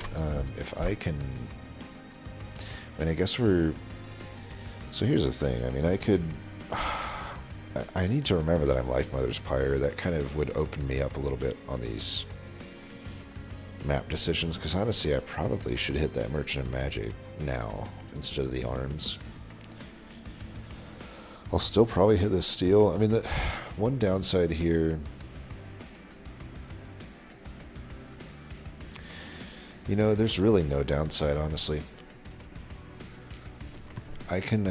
if I can And I guess we're... So here's the thing. I mean, I could... I need to remember that I'm Life Mother's Pyre. That kind of would open me up a little bit on these map decisions, because honestly, I probably should hit that Merchant of Magic now instead of the arms. I'll still probably hit the steel. I mean, the one downside here... You know, there's really no downside, honestly. I can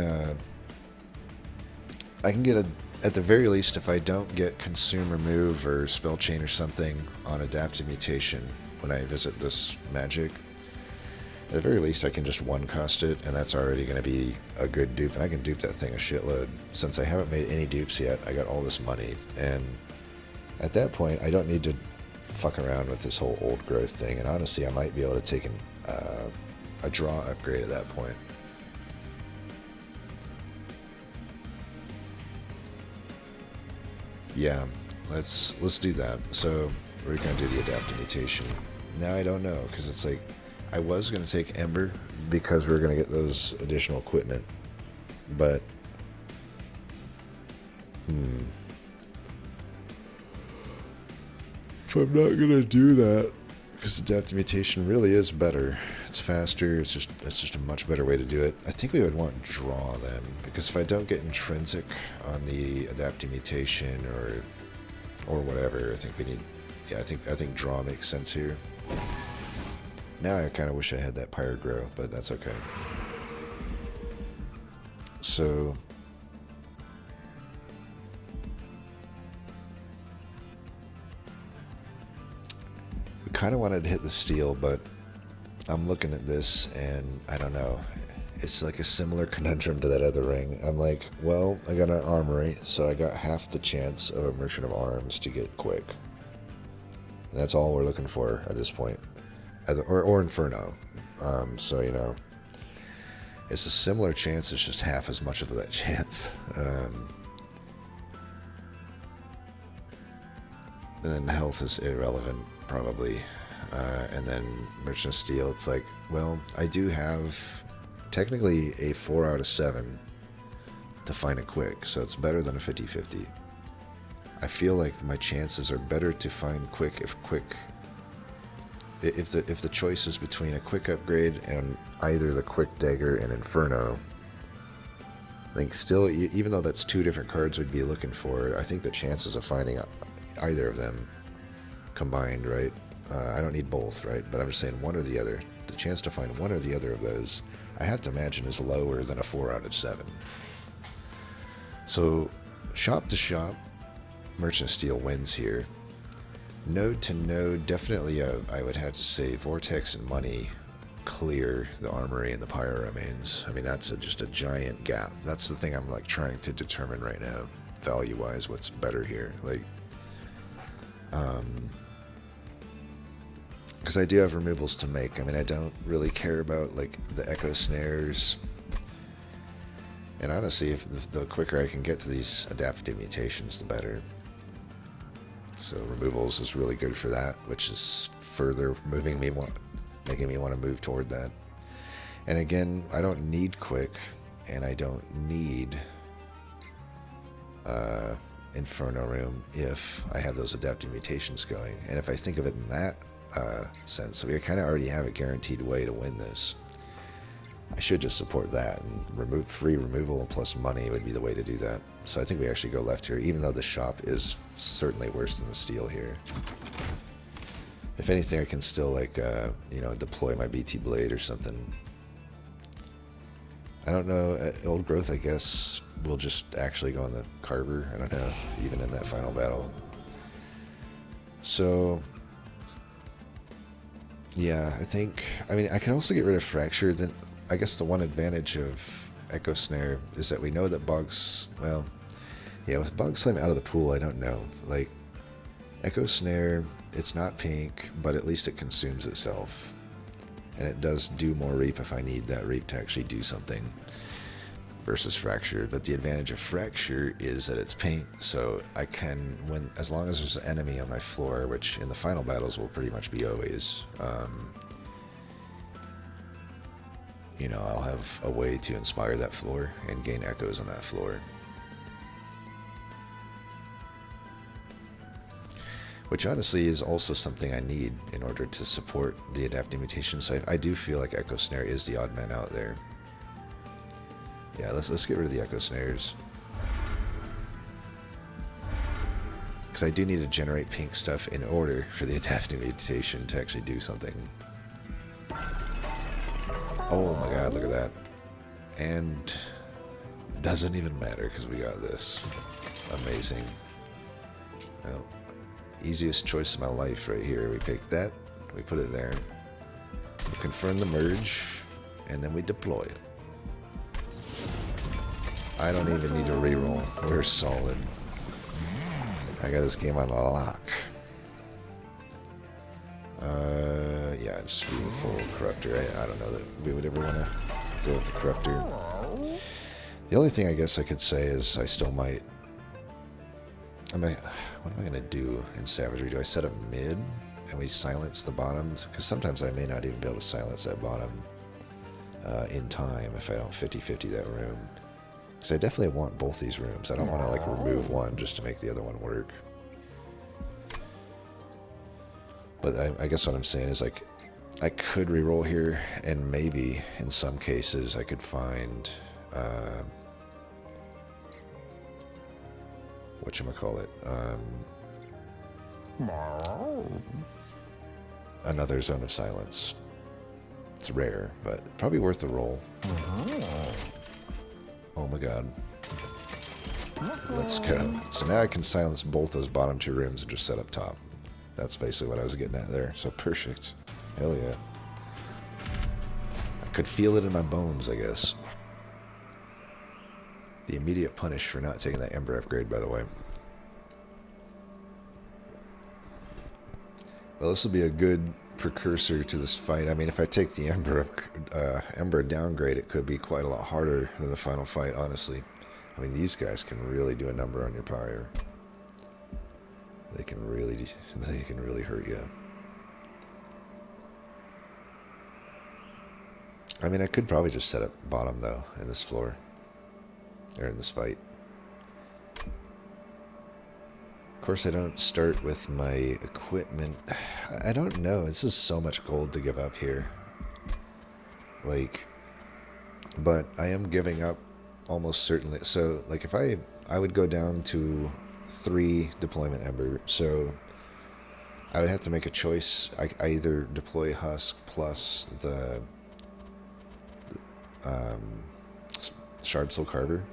get a... At the very least, if I don't get Consume, Remove, or Spell Chain or something on Adaptive Mutation when I visit this magic, at the very least I can just one-cost it, and that's already going to be a good dupe, and I can dupe that thing a shitload. Since I haven't made any dupes yet, I got all this money, and at that point, I don't need to fuck around with this whole old growth thing, and honestly, I might be able to take a draw upgrade at that point. Yeah, let's do that. So we're gonna do the Adaptive Mutation. Now I don't know, because it's like, I was gonna take Ember because we're gonna get those additional equipment, but if I'm not gonna do that, because Adaptive Mutation really is better. It's faster. It's just a much better way to do it. I think we would want Draw then, because if I don't get Intrinsic on the Adaptive Mutation or whatever, I think we need. Yeah, I think Draw makes sense here. Now I kind of wish I had that Pyre Grow, but that's okay. So we kind of wanted to hit the steel, but I'm looking at this and I don't know. It's like a similar conundrum to that other ring. I'm like, well, I got an armory, so I got half the chance of a Merchant of Arms to get quick. And that's all we're looking for at this point. Or Inferno. So, you know, it's a similar chance, it's just half as much of that chance. And then health is irrelevant, probably. And then Merchant of Steel, it's like, well, I do have technically a 4 out of 7 to find it quick, so it's better than a 50-50. I feel like my chances are better to find quick if the choice is between a quick upgrade and either the Quick Dagger and Inferno. I think still, even though that's two different cards we'd be looking for, I think the chances of finding either of them combined, right? I don't need both, right? But I'm just saying one or the other. The chance to find one or the other of those, I have to imagine, is lower than a 4 out of 7. So, shop to shop, Merchant of Steel wins here. Node to node, definitely I would have to say Vortex and Money clear the Armory and the Pyre Remains. I mean, that's just a giant gap. That's the thing I'm like trying to determine right now, value-wise, what's better here. Like, because I do have removals to make. I mean, I don't really care about like the Echo Snares. And honestly, if the quicker I can get to these Adaptive Mutations, the better. So removals is really good for that, which is further making me want to move toward that. And again, I don't need quick, and I don't need Inferno Room if I have those Adaptive Mutations going. And if I think of it in that sense, so we kind of already have a guaranteed way to win this. I should just support that, and free removal plus money would be the way to do that. So I think we actually go left here, even though the shop is certainly worse than the steel here. If anything, I can still like deploy my BT Blade or something. I don't know. Old Growth, I guess, will just actually go on the Carver. I don't know, even in that final battle. So yeah, I mean, I can also get rid of Fracture. Then I guess the one advantage of Echo Snare is that we know that Bugs, well, yeah, with Bug Slam out of the pool, I don't know. Like, Echo Snare, it's not pink, but at least it consumes itself. And it does do more Reap if I need that Reap to actually do something versus Fracture. But the advantage of Fracture is that it's pink, so I can, as long as there's an enemy on my floor, which in the final battles will pretty much be always, you know, I'll have a way to inspire that floor and gain echoes on that floor. Which honestly is also something I need in order to support the adaptive mutation. So I do feel like Echo Snare is the odd man out there. Yeah, let's get rid of the Echo Snares. Because I do need to generate pink stuff in order for the adaptive mutation to actually do something. Oh my god, look at that. And doesn't even matter because we got this. Amazing. Well, easiest choice of my life right here. We pick that, we put it there, we confirm the merge, and then we deploy it. I don't even need a reroll. We're solid. I got this game on lock. Yeah, just be full Corruptor. I don't know that we would ever want to go with the Corruptor. The only thing I guess I could say is I still might... what am I going to do in Savagery? Do I set up mid and we silence the bottoms? Because sometimes I may not even be able to silence that bottom in time if I don't 50-50 that room. Because I definitely want both these rooms. I don't want to like remove one just to make the other one work. But I guess what I'm saying is like I could reroll here and maybe in some cases I could find whatchamacallit, another Zone of Silence. It's rare, but probably worth the roll. Oh my god. Let's go. So now I can silence both those bottom two rooms and just set up top. That's basically what I was getting at there. So perfect. Hell yeah. I could feel it in my bones, I guess. The immediate punish for not taking that Ember upgrade, by the way. Well, this will be a good precursor to this fight. I mean, if I take the Ember downgrade, it could be quite a lot harder than the final fight, honestly. I mean, these guys can really do a number on your power. They can really hurt you. I mean, I could probably just set up bottom, though, in this floor. Or in this fight. Of course, I don't start with my equipment. I don't know. This is so much gold to give up here. Like, but I am giving up almost certainly. So, like, if I would go down to 3 deployment Ember. So, I would have to make a choice. I either deploy Husk plus the Shard Soul Carver,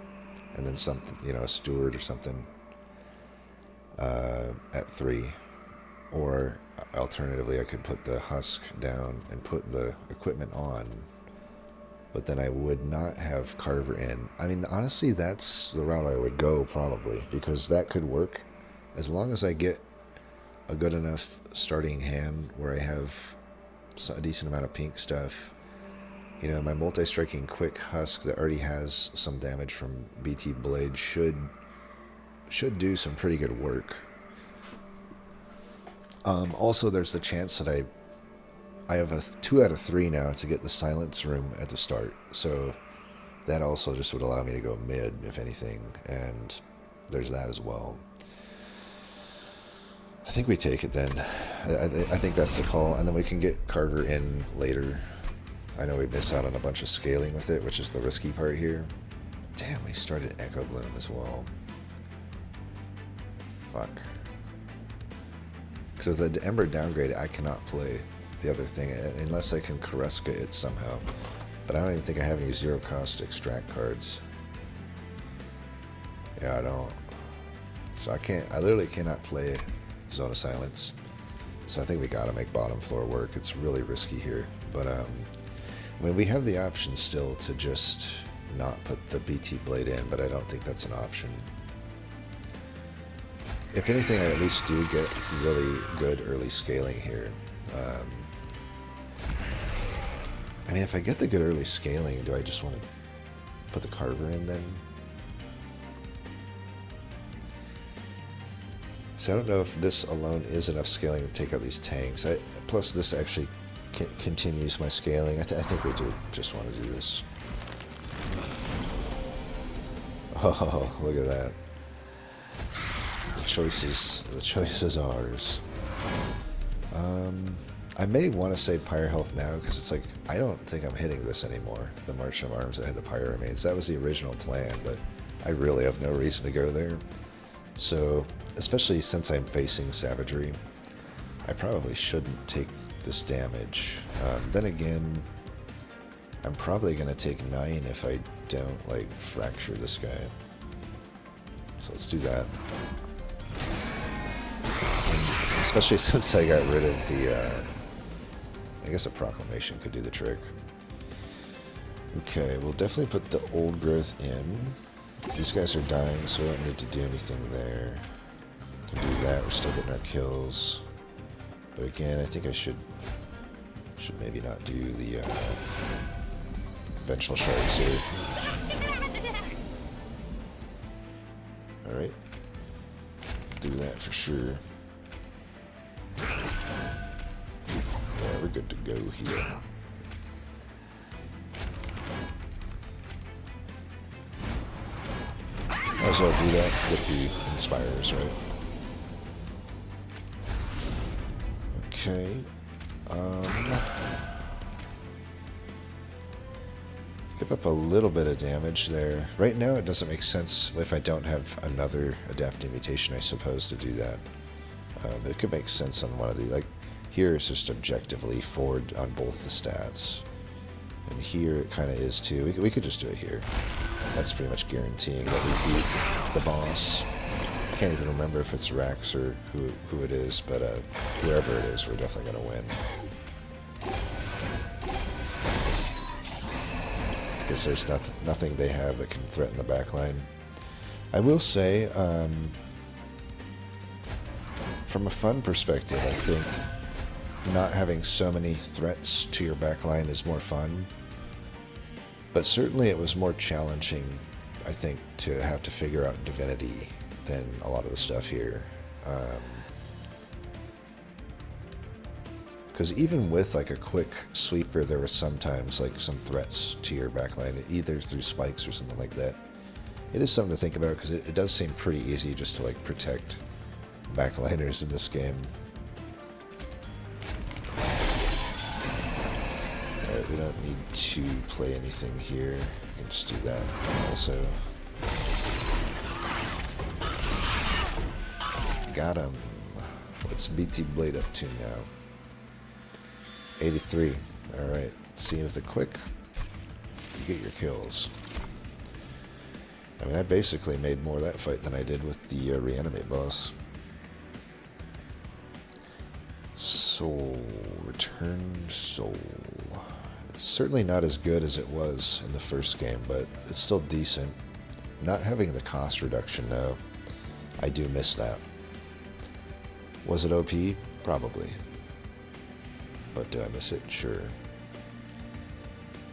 and then something, you know, a Steward or something at 3. Or alternatively, I could put the Husk down and put the equipment on, but then I would not have Carver in. I mean, honestly, that's the route I would go probably, because that could work as long as I get a good enough starting hand where I have a decent amount of pink stuff. You know, my multi-striking quick Husk that already has some damage from BT Blade should do some pretty good work. Also, there's the chance that I have a 2 out of 3 now to get the silence room at the start, so that also just would allow me to go mid, if anything, and there's that as well. I think we take it then. I think that's the call, and then we can get Carver in later. I know we missed out on a bunch of scaling with it, which is the risky part here. Damn, we started Echo Bloom as well. Fuck. Because of the Ember downgrade, I cannot play the other thing unless I can Kareska it somehow. But I don't even think I have any zero cost extract cards. Yeah, I don't. So I literally cannot play Zone of Silence. So I think we gotta make bottom floor work. It's really risky here. But I mean, we have the option still to just not put the BT Blade in, but I don't think that's an option. If anything, I at least do get really good early scaling here. I mean, if I get the good early scaling, do I just want to put the Carver in then? So I don't know if this alone is enough scaling to take out these tanks. Plus, this actually continues my scaling. I think we do just want to do this. Oh, look at that. The choice is ours. I may want to say Pyre Health now, because it's like, I don't think I'm hitting this anymore. The March of Arms that had the Pyre Remains. That was the original plan, but I really have no reason to go there. So, especially since I'm facing Savagery, I probably shouldn't take this damage. Then again, I'm probably going to take 9 if I don't, like, fracture this guy. So let's do that. And especially since I got rid of the, I guess a Proclamation could do the trick. Okay, we'll definitely put the Old Growth in. These guys are dying, so we don't need to do anything there. Can do that, we're still getting our kills. But again, I think I should maybe not do the Vengeful Shards here. Alright. Do that for sure. Yeah, we're good to go here. Might as well do that with the Inspirers, right? Okay. Give up a little bit of damage there. Right now it doesn't make sense if I don't have another Adaptive Mutation, I suppose, to do that. But it could make sense on one of the, like, here it's just objectively forward on both the stats. And here it kind of is too. We could just do it here. That's pretty much guaranteeing that we beat the boss. I can't even remember if it's Rax or who it is, but whoever it is, we're definitely going to win. Because there's nothing they have that can threaten the backline. I will say, from a fun perspective, I think not having so many threats to your backline is more fun. But certainly it was more challenging, I think, to have to figure out Divinity than a lot of the stuff here. Because even with like a quick sweeper, there were sometimes like some threats to your backline, either through spikes or something like that. It is something to think about, because it does seem pretty easy just to like protect backliners in this game. Alright, we don't need to play anything here. We can just do that also. Got him. What's BT Blade up to now? 83. Alright, seeing with the quick, you get your kills. I mean, I basically made more of that fight than I did with the Reanimate boss. Soul. Returned Soul. Certainly not as good as it was in the first game, but it's still decent. Not having the cost reduction, though, I do miss that. Was it OP? Probably. But do I miss it? Sure.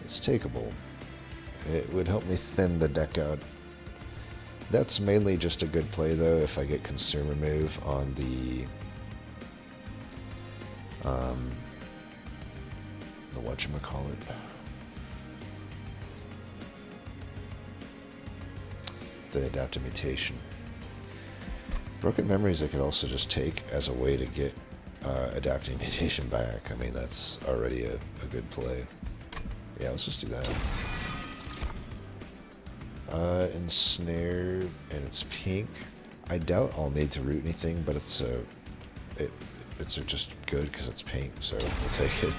It's takeable. It would help me thin the deck out. That's mainly just a good play, though, if I get Consume Remove on the whatchamacallit. The Adaptive Mutation. Broken Memories I could also just take as a way to get Adaptive Mutation back. I mean, that's already a good play. Yeah, let's just do that. Ensnare, and it's pink. I doubt I'll need to root anything, but it's just good because it's pink, so we'll take it.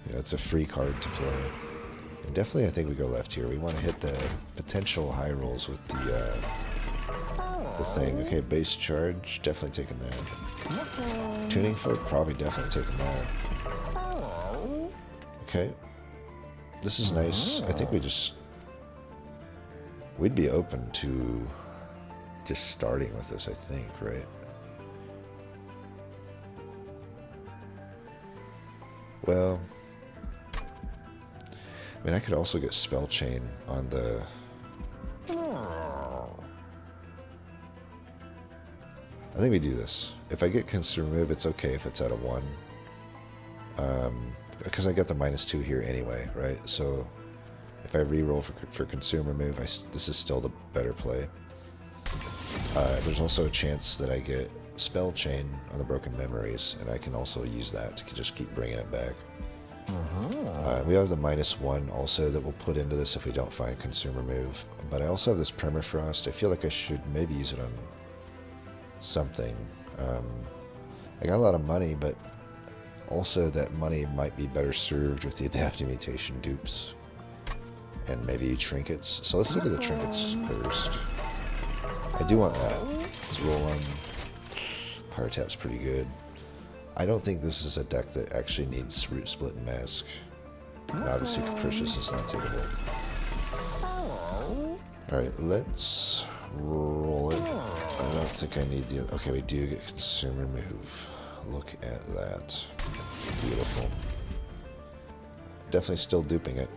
You know, it's a free card to play. And definitely I think we go left here. We want to hit the potential high rolls with the thing. Okay, base charge, definitely taking that. Tuning fork, probably definitely taking that. Okay. This is nice. I think we'd be open to just starting with this, I think, right? Well, I mean, I could also get Spell Chain on the... I think we do this. If I get Consume Remove, it's okay if it's at a 1. Because I got the -2 here anyway, right? So if I reroll for consumer move, this is still the better play. There's also a chance that I get Spell Chain on the Broken Memories, and I can also use that to just keep bringing it back. We have the -1 also that we'll put into this if we don't find consumer move. But I also have this Permafrost. I feel like I should maybe use it on something. I got a lot of money, but also that money might be better served with the Adaptive Mutation dupes. And maybe trinkets. So let's look at the trinkets first. I do want that. Let's roll on. Power Tap's pretty good. I don't think this is a deck that actually needs Root Split and Mask. And obviously Capricious is not takeable. Alright, let's roll it. I don't think I need the... Okay, we do get Consumer Move. Look at that. Beautiful. Definitely still duping it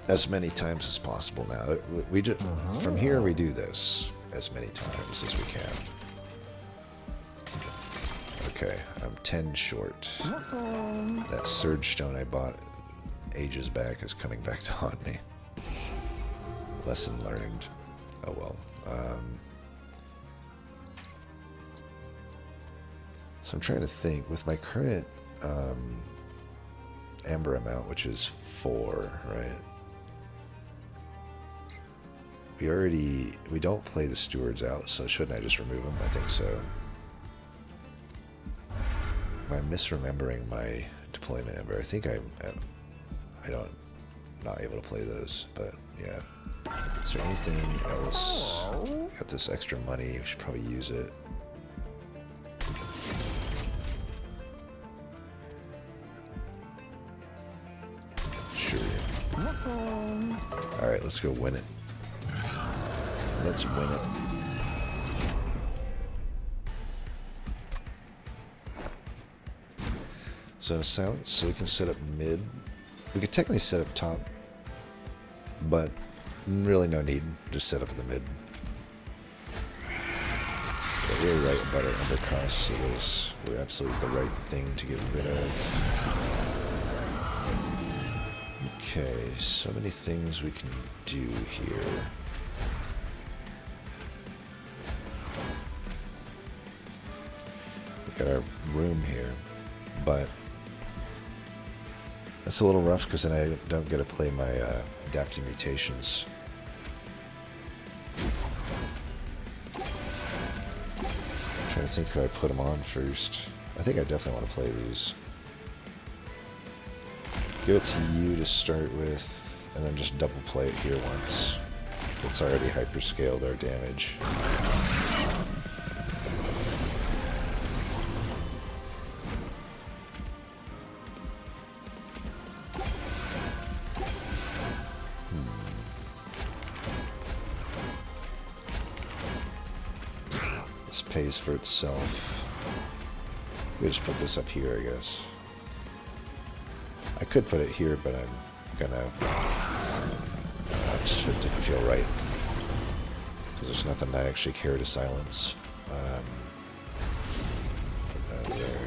as many times as possible now. From here, we do this as many times as we can. Okay, I'm 10 short. That Surge Stone I bought ages back is coming back to haunt me. Lesson learned. Oh well. So I'm trying to think. With my current Amber amount, which is 4, right? We don't play the Stewards out, so shouldn't I just remove them? I think so. Am I misremembering my deployment Ember? I think I'm not able to play those, but yeah. Is there anything else? Got this extra money, we should probably use it. Sure. Alright, let's go win it. Let's win it. So silence, so we can set up mid. We could technically set up top, but really no need. Just set up in the mid. Yeah, we're right about our undercosts, so those were absolutely the right thing to get rid of. Okay, so many things we can do here. We got our room here, but that's a little rough because then I don't get to play my Adaptive Mutations. I'm trying to think who I put them on first. I think I definitely want to play these. Give it to you to start with, and then just double play it here once. It's already hyperscaled our damage. This pays for itself. We just put this up here, I guess. I could put it here, but I'm gonna... it just didn't feel right. Because there's nothing I actually care to silence. Put that there.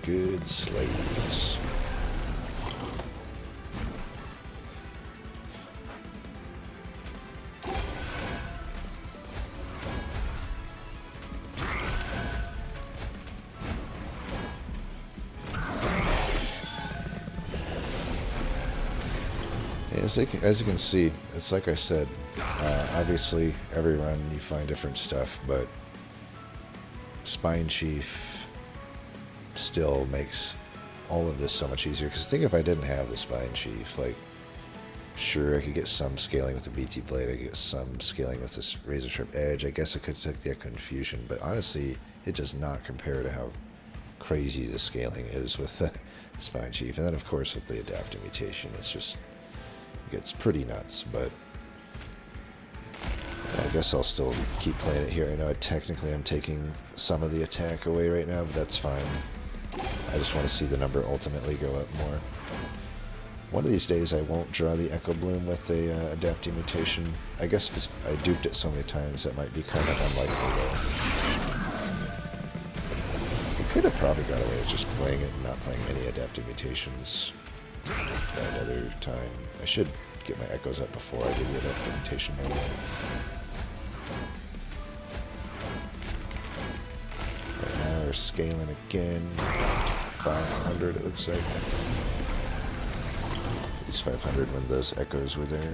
Good slaves. As you can see, it's like I said, obviously every run you find different stuff, but Spinechief still makes all of this so much easier. Because think if I didn't have the Spinechief, like, sure, I could get some scaling with the BT Blade, I could get some scaling with this Razor Sharp Edge, I guess I could take the Confusion, but honestly, it does not compare to how crazy the scaling is with the Spinechief. And then, of course, with the Adaptive Mutation, it's just... gets pretty nuts, but I guess I'll still keep playing it here. I know technically I'm taking some of the attack away right now, but that's fine. I just want to see the number ultimately go up more. One of these days I won't draw the Echo Bloom with a adaptive mutation. I guess because I duped it so many times that might be kind of unlikely though. I could have probably got away with just playing it and not playing any adaptive mutations another time. I should get my echoes up before I do the adaptive mutation anyway. Right now we're scaling again to 500 it looks like. At least 500 when those echoes were there.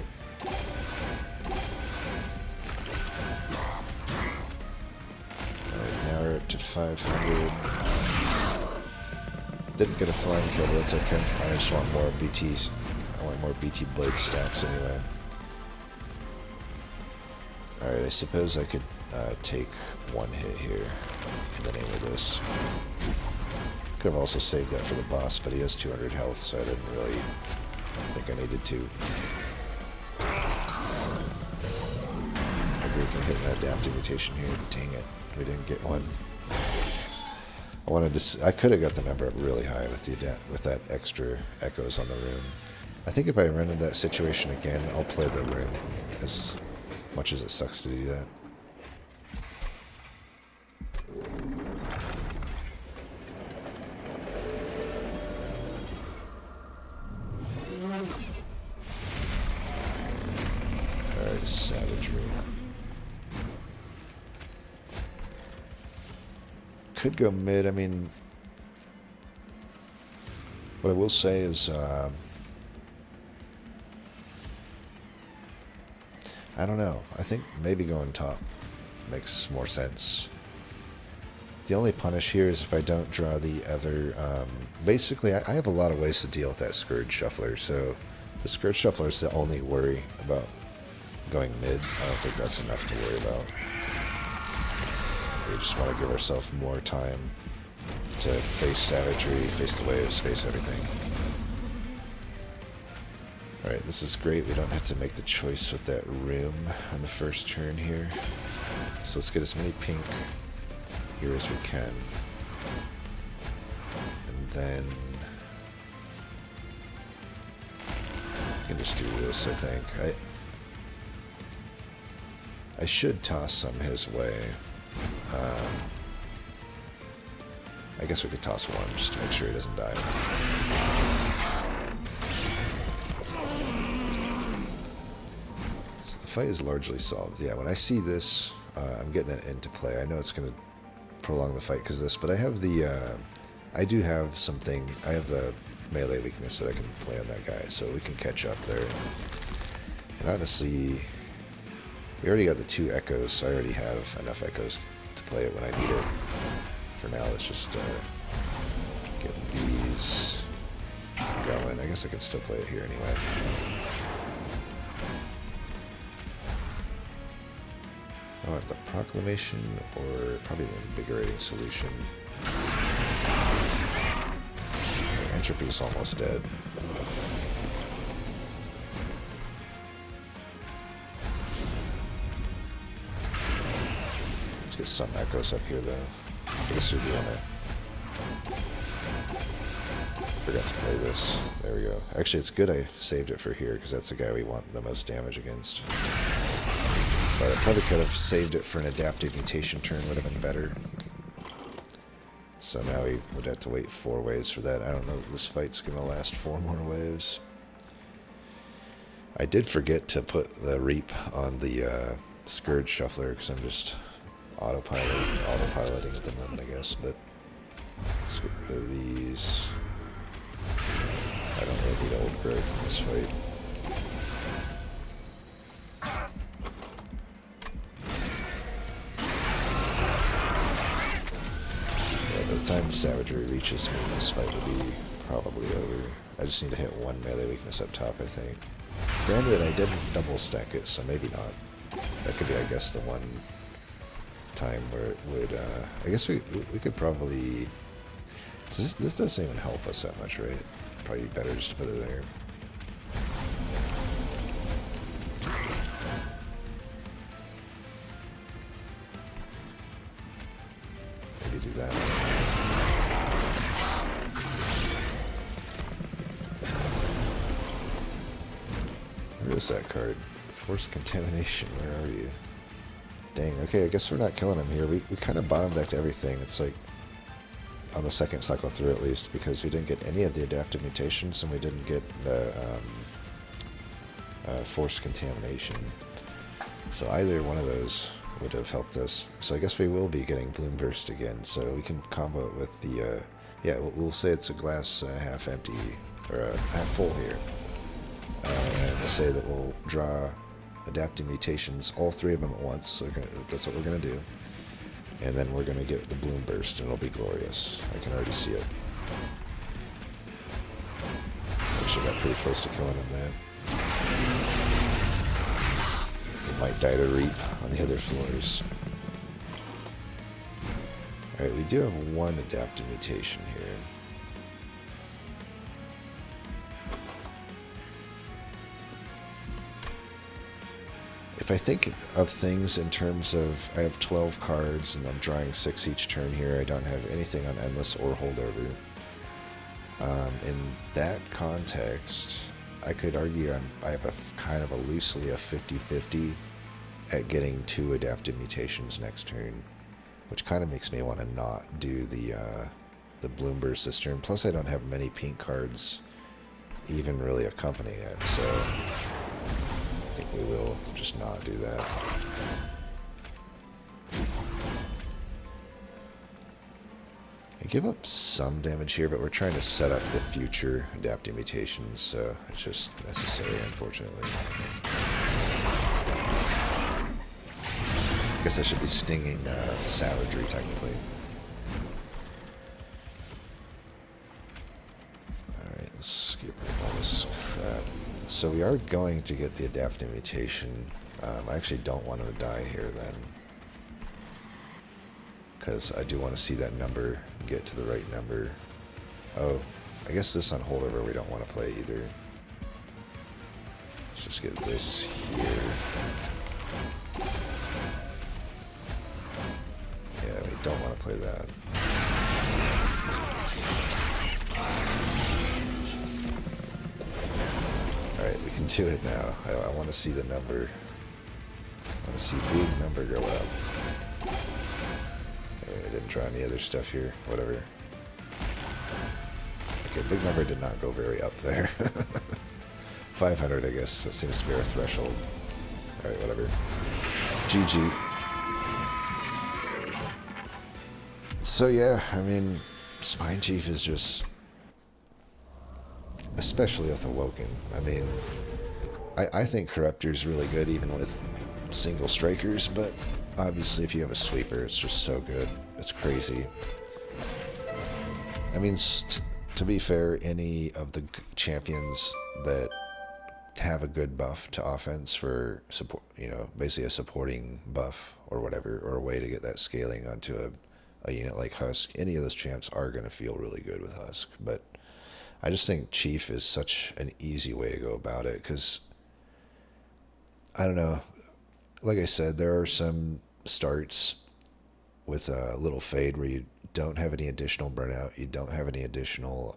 Alright, now we're up to 500. Didn't get a flying kill, but that's okay. I just want more BTs. I want more BT blade stacks anyway. Alright, I suppose I could take one hit here in the name of this. Could have also saved that for the boss, but he has 200 health, so I didn't really think I needed to. Maybe we can hit an adaptive mutation here. Dang it, we didn't get one. I could have got the number up really high with that extra echoes on the room. I think if I run into that situation again, I'll play the room, as much as it sucks to do that. Alright, savagery. Could go mid. I mean, what I will say is, I don't know. I think maybe going top makes more sense. The only punish here is if I don't draw the other. Basically, I have a lot of ways to deal with that Scourge Shuffler, so the Scourge Shuffler is the only worry about going mid. I don't think that's enough to worry about. We just want to give ourselves more time to face savagery, face the waves, face everything. Alright, this is great. We don't have to make the choice with that room on the first turn here. So let's get as many pink here as we can. And then we can just do this, I think. I should toss some his way. I guess we could toss one just to make sure he doesn't die. So the fight is largely solved. Yeah, when I see this, I'm getting it into play. I know it's going to prolong the fight because of this, but I have the, I do have something, I have the melee weakness that I can play on that guy, so we can catch up there. And honestly, we already got the 2 echoes, so I already have enough echoes to play it when I need it. For now, let's just get these going. I guess I can still play it here anyway. I'll have the Proclamation or probably the Invigorating Solution. Okay, Entropy's almost dead. Let's get some echoes up here though. I guess we're doing it. Forgot to play this. There we go. Actually, it's good I saved it for here because that's the guy we want the most damage against. But I probably could have saved it for an adaptive mutation turn, would have been better. So now we would have to wait 4 waves for that. I don't know if this fight's going to last 4 more waves. I did forget to put the Reap on the Scourge Shuffler because I'm just autopiloting at the moment, I guess. But let's get rid of these. I don't really need old growth in this fight. Yeah, by the time Savagery reaches me, this fight will be probably over. I just need to hit 1 melee weakness up top, I think. Granted, I didn't double stack it, so maybe not. That could be, I guess, the one time where it would, I guess we could probably, this doesn't even help us that much, right? Probably better just to put it there. Maybe do that. is that card? Forced Contamination, where are you? Dang, okay, I guess we're not killing him here. We kind of bottom decked everything. It's like, on the second cycle through at least, because we didn't get any of the adaptive mutations and we didn't get the Forced Contamination. So either one of those would have helped us. So I guess we will be getting Bloom Burst again, so we can combo it with the, yeah, we'll say it's a glass half empty, or half full here. And we'll say that we'll draw adaptive mutations, all three of them at once, so that's what we're going to do. And then we're going to get the Bloom Burst, and it'll be glorious. I can already see it. Actually got pretty close to killing him there. He might die to Reap on the other floors. Alright, we do have one adaptive mutation here. If I think of things in terms of, I have 12 cards and I'm drawing 6 each turn here, I don't have anything on Endless or Holdover. In that context, I could argue I have a kind of a loosely a 50-50 at getting 2 adaptive mutations next turn, which kind of makes me want to not do the Bloom Burst this turn. Plus I don't have many pink cards even really accompanying it, so I think we will just not do that. I give up some damage here, but we're trying to set up the future adaptive mutations, so it's just necessary, unfortunately. I guess I should be stinging Savagery, technically. Alright, let's skip all this crap. So we are going to get the adaptive mutation. I actually don't want him to die here then, because I do want to see that number get to the right number. Oh, I guess this on Holdover we don't want to play either. Let's just get this here. Yeah, we don't want to play that. Alright, we can do it now. I want to see the number. I want to see big number go up. I didn't draw any other stuff here. Whatever. Okay, big number did not go very up there. 500, I guess. That seems to be our threshold. Alright, whatever. GG. So yeah, I mean, Spinechief is just... especially with Awoken. I mean, I think Corruptor's really good even with single strikers, but obviously if you have a sweeper, it's just so good. It's crazy. I mean, to be fair, any of the champions that have a good buff to offense for support, you know, basically a supporting buff or whatever, or a way to get that scaling onto a unit like Husk, any of those champs are going to feel really good with Husk, but I just think Chief is such an easy way to go about it, because, I don't know, like I said, there are some starts with a little fade where you don't have any additional burnout, you don't have any additional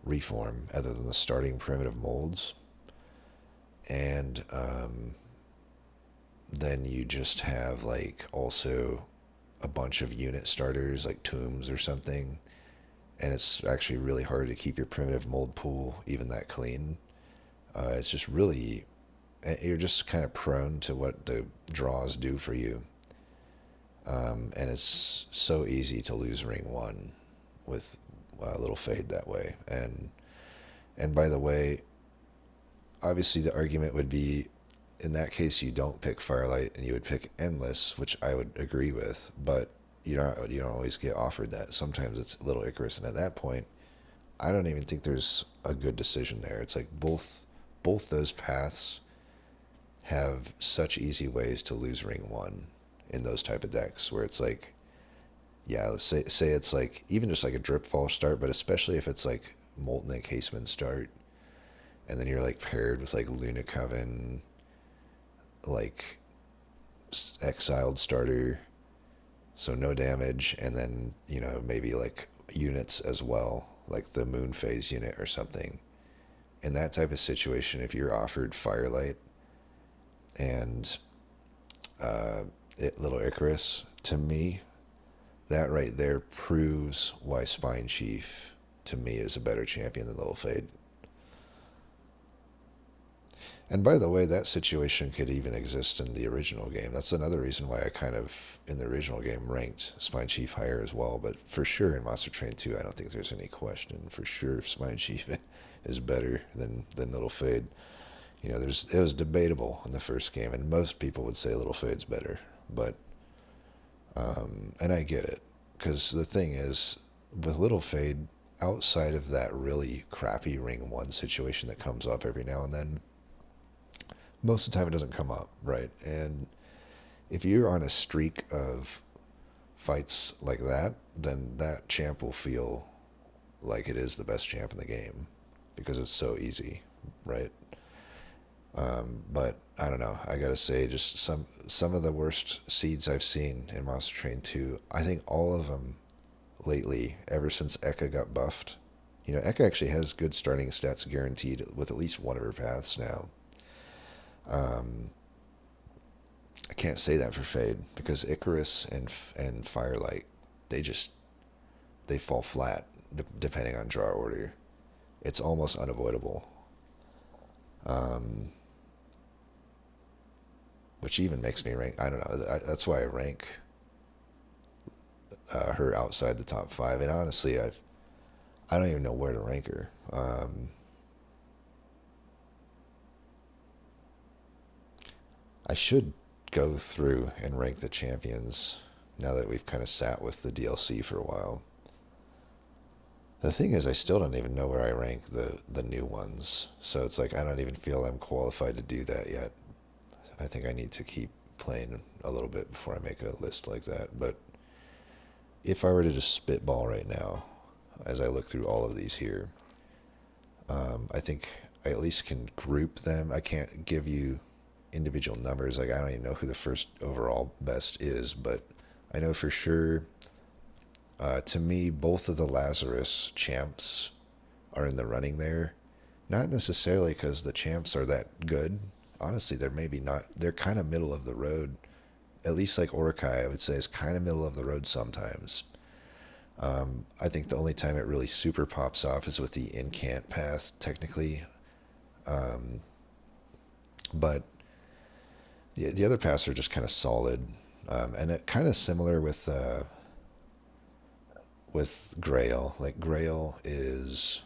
reform other than the starting primitive molds, and then you just have like also a bunch of unit starters like tombs or something, and it's actually really hard to keep your primitive mold pool even that clean. It's just really, you're just kind of prone to what the draws do for you. And it's so easy to lose ring 1 with a little fade that way. And by the way, obviously the argument would be, in that case you don't pick Firelight and you would pick Endless, which I would agree with, but you don't always get offered that. Sometimes it's a little Icarus, and at that point, I don't even think there's a good decision there. It's like both those paths have such easy ways to lose ring 1 in those type of decks, where it's like, yeah, let's say it's like even just like a drip fall start, but especially if it's like Molten Encasement start, and then you're like paired with like Luna Coven, like exiled starter, so no damage, and then, you know, maybe like units as well, like the Moon Phase unit or something. in that type of situation, if you're offered Firelight and Little Icarus, to me, that right there proves why Spinechief, to me, is a better champion than Little Fade. And by the way, that situation could even exist in the original game. That's another reason why I kind of, in the original game, ranked Spinechief higher as well. But for sure, in Monster Train 2, I don't think there's any question. For sure, Spinechief is better than Little Fade. You know, it was debatable in the first game, and most people would say Little Fade's better. But, and I get it. Because the thing is, with Little Fade, outside of that really crappy Ring 1 situation that comes up every now and then, most of the time it doesn't come up, right? And if you're on a streak of fights like that, then that champ will feel like it is the best champ in the game because it's so easy, right? But I don't know. I gotta say, just some of the worst seeds I've seen in Monster Train 2, I think all of them lately, ever since Eka got buffed. You know, Eka actually has good starting stats guaranteed with at least one of her paths now. I can't say that for Fade because Icarus and Firelight, they fall flat depending on draw order. It's almost unavoidable. Which even makes me rank, I don't know, that's why I rank her outside the top 5. And honestly, I don't even know where to rank her. I should go through and rank the champions now that we've kind of sat with the DLC for a while. The thing is, I still don't even know where I rank the new ones. So it's like I don't even feel I'm qualified to do that yet. I think I need to keep playing a little bit before I make a list like that. But if I were to just spitball right now, as I look through all of these here, I think I at least can group them. I can't give you individual numbers. Like I don't even know who the first overall best is, but I know for sure, to me, both of the Lazarus champs are in the running there. Not necessarily because the champs are that good. Honestly, they're maybe not. They're kind of middle of the road. At least like Orakai, I would say, is kind of middle of the road sometimes. I think the only time it really super pops off is with the incant path, technically. But the other paths are just kind of solid. And it kind of similar with Grail. Like Grail is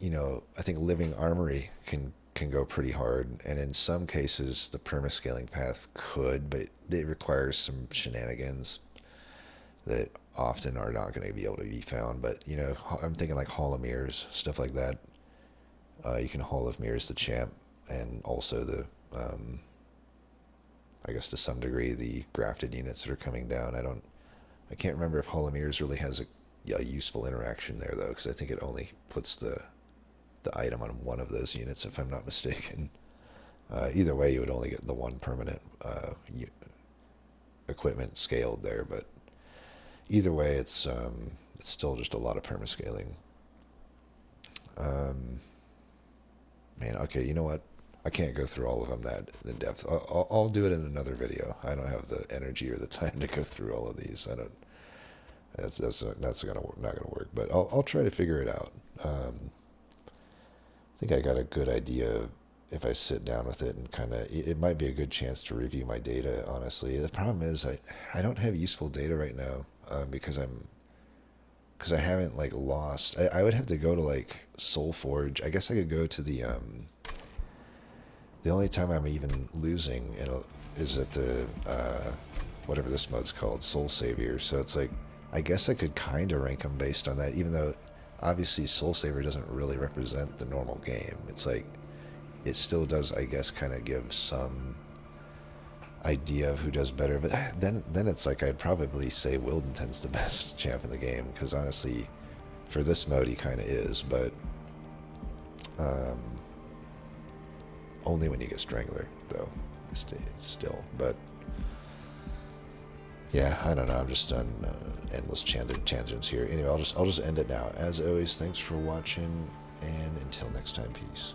you know, I think Living Armory can go pretty hard, and in some cases the permascaling path could, but it requires some shenanigans that often are not going to be able to be found. But you know, I'm thinking like Hall of Mirrors, stuff like that. You can Hall of Mirrors the champ, and also the I guess to some degree the grafted units that are coming down. I can't remember if Hall of Mirrors really has a useful interaction there though, because I think it only puts the item on one of those units, if I'm not mistaken. Either way, you would only get the one permanent equipment scaled there, but either way, it's still just a lot of permascaling. Man, okay, you know what? I can't go through all of them that in depth. I'll do it in another video. I don't have the energy or the time to go through all of these. I don't. That's not gonna work. But I'll try to figure it out. I think I got a good idea if I sit down with it and kind of. It might be a good chance to review my data. Honestly, the problem is I don't have useful data right now because I haven't like lost. I would have to go to like Soulforge. I guess I could go to the only time I'm even losing is at the whatever this mode's called, Soul Savior. So it's like I guess I could kind of rank them based on that, even though obviously Soul Savior doesn't really represent the normal game. It's like it still does, I guess, kind of give some idea of who does better. But then it's like I'd probably say Wildenton's the best champ in the game, because honestly, for this mode he kind of is, but only when you get Strangler though. Still, but Yeah, I don't know. I'm just on endless tangents here. Anyway, I'll just end it now. As always, thanks for watching, and until next time, peace.